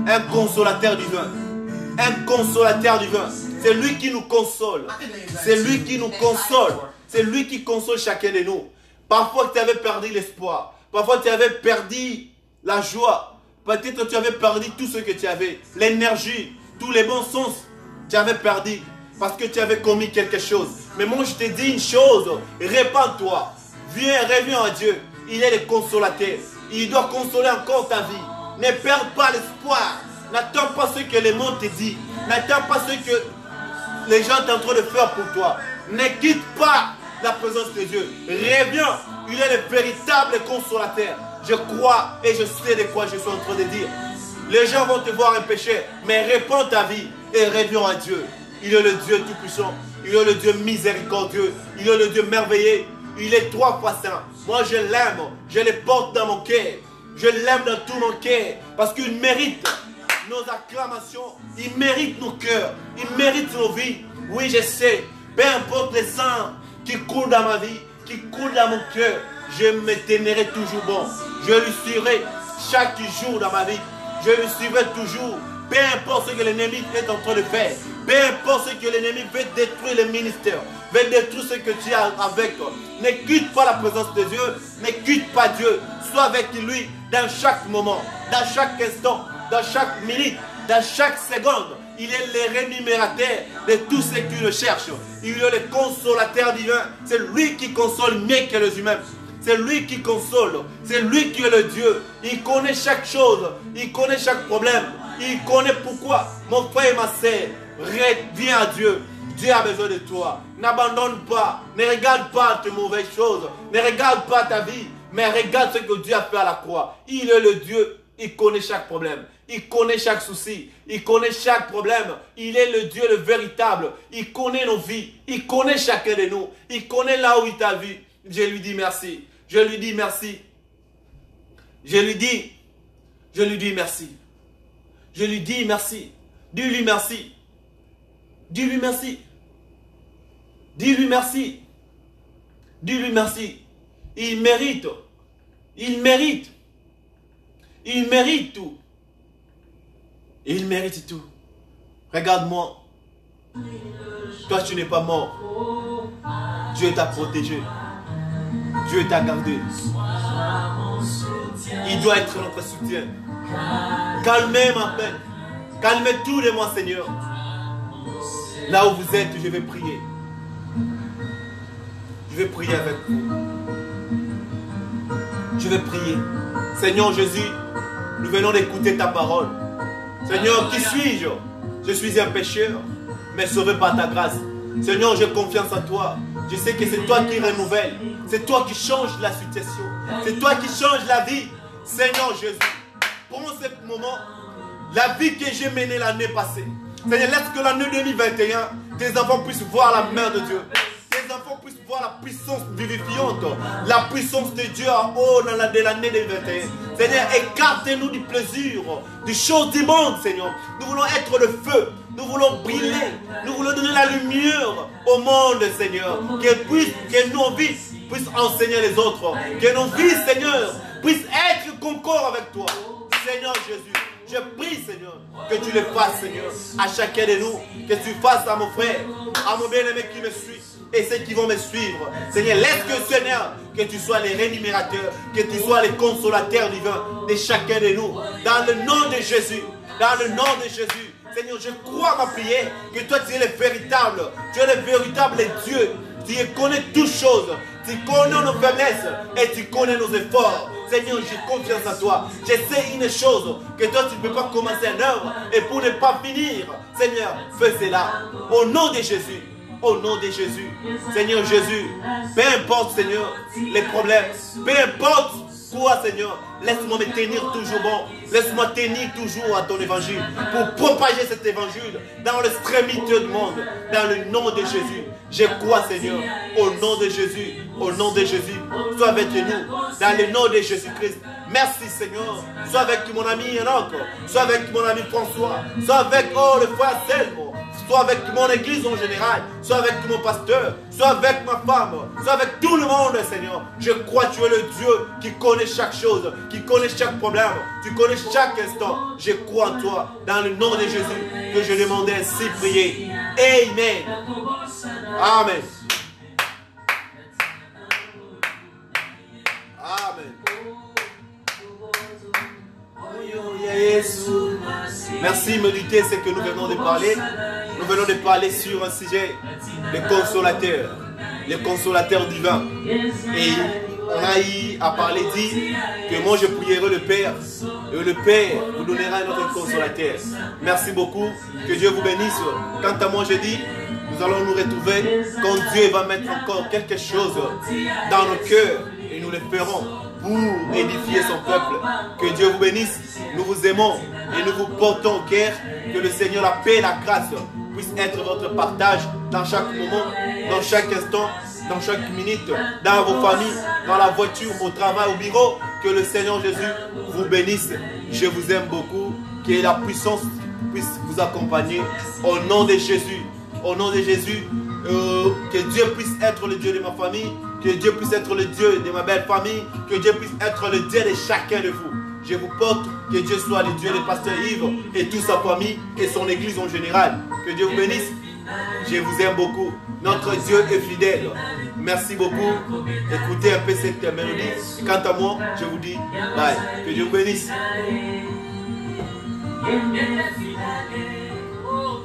un consolateur divin. Un consolateur divin. C'est lui qui nous console. C'est lui qui nous console. C'est lui qui console chacun de nous. Parfois tu avais perdu l'espoir. Parfois tu avais perdu la joie. Peut-être tu avais perdu tout ce que tu avais. L'énergie, tous les bons sens. Tu avais perdu parce que tu avais commis quelque chose. Mais moi je te dis une chose. Répands-toi. Reviens à Dieu. Il est le consolateur. Il doit consoler encore ta vie. Ne perds pas l'espoir. N'attends pas ce que le monde te dit. N'attends pas ce que les gens sont en train de faire pour toi. Ne quitte pas la présence de Dieu. Reviens. Il est le véritable consolateur. Je crois et je sais de quoi je suis en train de dire. Les gens vont te voir un péché, mais répands ta vie et reviens à Dieu. Il est le Dieu tout-puissant. Il est le Dieu miséricordieux. Il est le Dieu merveilleux. Il est 3 fois saint. Moi je l'aime. Je le porte dans mon cœur. Je l'aime dans tout mon cœur. Parce qu'il mérite nos acclamations. Il mérite nos cœurs. Il mérite nos vies. Oui, je sais. Peu importe les sang qui coulent dans ma vie, qui coulent dans mon cœur, je me tiendrai toujours bon. Je lui suivrai chaque jour dans ma vie. Je lui suivrai toujours. Peu importe ce que l'ennemi est en train de faire. Peu importe ce que l'ennemi veut détruire le ministère. Veut détruire ce que tu as avec toi. Ne quitte pas la présence de Dieu. Ne quitte pas Dieu. Sois avec lui dans chaque moment. Dans chaque instant. Dans chaque minute. Dans chaque seconde. Il est le rémunérateur de tous ceux qui le cherchent. Il est le consolateur divin. C'est lui qui console mieux que les humains. C'est lui qui console. C'est lui qui est le Dieu. Il connaît chaque chose. Il connaît chaque problème. Il connaît pourquoi. Mon frère et ma sœur, reviens à Dieu. Dieu a besoin de toi. N'abandonne pas. Ne regarde pas tes mauvaises choses. Ne regarde pas ta vie. Mais regarde ce que Dieu a fait à la croix. Il est le Dieu. Il connaît chaque problème. Il connaît chaque souci. Il connaît chaque problème. Il est le Dieu le véritable. Il connaît nos vies. Il connaît chacun de nous. Il connaît là où il t'a vu. Je lui dis merci. Je lui dis merci. Je lui dis merci. Je lui dis merci. Dis-lui merci. Dis-lui merci. Dis-lui merci. Dis-lui merci. Il mérite. Il mérite. Il mérite tout. Il mérite tout. Regarde-moi. Toi, tu n'es pas mort. Dieu t'a protégé. Dieu t'a gardé. Il doit être notre soutien. Calmez ma peine. Calmez tous les mois, Seigneur. Là où vous êtes, je vais prier. Je vais prier avec vous. Je vais prier. Seigneur Jésus, nous venons d'écouter ta parole. Seigneur, qui suis-je? Je suis un pécheur, mais sauvé par ta grâce. Seigneur, j'ai confiance en toi. Je sais que c'est toi qui renouvelle. C'est toi qui changes la situation. C'est toi qui changes la vie. Seigneur Jésus, prends ce moment, la vie que j'ai menée l'année passée. Seigneur, laisse que l'année 2021, tes enfants puissent voir la main de Dieu. Tes enfants puissent voir la puissance vivifiante, la puissance de Dieu en haut dans l'année 2021. Seigneur, écarte-nous du plaisir, des choses du monde, Seigneur. Nous voulons être le feu. Nous voulons briller. Nous voulons donner la lumière au monde, Seigneur. Que nos vies puissent enseigner les autres. Que nos vies, Seigneur, puissent être concorde avec toi. Seigneur Jésus, je prie, Seigneur, que tu le fasses, Seigneur, à chacun de nous. Que tu fasses à mon frère, à mon bien-aimé qui me suit et ceux qui vont me suivre. Seigneur, laisse que, Seigneur, que tu sois les rémunérateurs, que tu sois les consolateurs divins de chacun de nous. Dans le nom de Jésus, dans le nom de Jésus. Seigneur, je crois ma prière que toi tu es le véritable. Tu es le véritable Dieu. Tu connais toutes choses. Tu connais nos faiblesses et tu connais nos efforts. Seigneur, j'ai confiance en toi. Je sais une chose, que toi tu ne peux pas commencer une œuvre et pour ne pas finir. Seigneur, fais cela. Au nom de Jésus. Au nom de Jésus. Seigneur Jésus, peu importe, Seigneur, les problèmes. Peu importe quoi, Seigneur. Laisse-moi me tenir toujours bon. Laisse-moi tenir toujours à ton évangile. Pour propager cet évangile dans l'extrémité du monde. Dans le nom de Jésus. Je crois, Seigneur. Au nom de Jésus. Au nom de Jésus. Sois avec nous. Dans le nom de Jésus-Christ. Merci, Seigneur. Sois avec mon ami Enoch. Sois avec mon ami François. Sois avec, le frère Selmo. Sois avec mon église en général. Sois avec mon pasteur. Sois avec ma femme. Sois avec tout le monde, Seigneur. Je crois que tu es le Dieu qui connaît chaque chose. Qui connaît chaque problème. Tu connais chaque instant. Je crois en toi. Dans le nom de Jésus. Que je demandais ainsi prier. Amen. Amen. Amen. Merci, méditer ce que nous venons de parler. Nous venons de parler sur un sujet, le consolateur. Le consolateur divin. Et on a eu à parler, dit que moi je prierai le Père. Et le Père vous donnera un autre consolateur. Merci beaucoup. Que Dieu vous bénisse. Quant à moi, je dis, nous allons nous retrouver quand Dieu va mettre encore quelque chose dans nos cœurs. Et nous le ferons pour édifier son peuple. Que Dieu vous bénisse. Nous vous aimons et nous vous portons au cœur. Que le Seigneur, la paix et la grâce puisse être votre partage dans chaque moment, dans chaque instant, dans chaque minute, dans vos familles, dans la voiture, au travail, au bureau. Que le Seigneur Jésus vous bénisse. Je vous aime beaucoup. Que la puissance puisse vous accompagner. Au nom de Jésus. Au nom de Jésus. Que Dieu puisse être le Dieu de ma famille. Que Dieu puisse être le Dieu de ma belle famille. Que Dieu puisse être le Dieu de chacun de vous. Je vous porte, que Dieu soit le Dieu de pasteur Yves et toute sa famille et son église en général. Que Dieu vous bénisse. Je vous aime beaucoup. Notre Dieu est fidèle. Merci beaucoup. Écoutez un peu cette mélodie. Quant à moi, je vous dis bye. Que Dieu vous bénisse. Oh,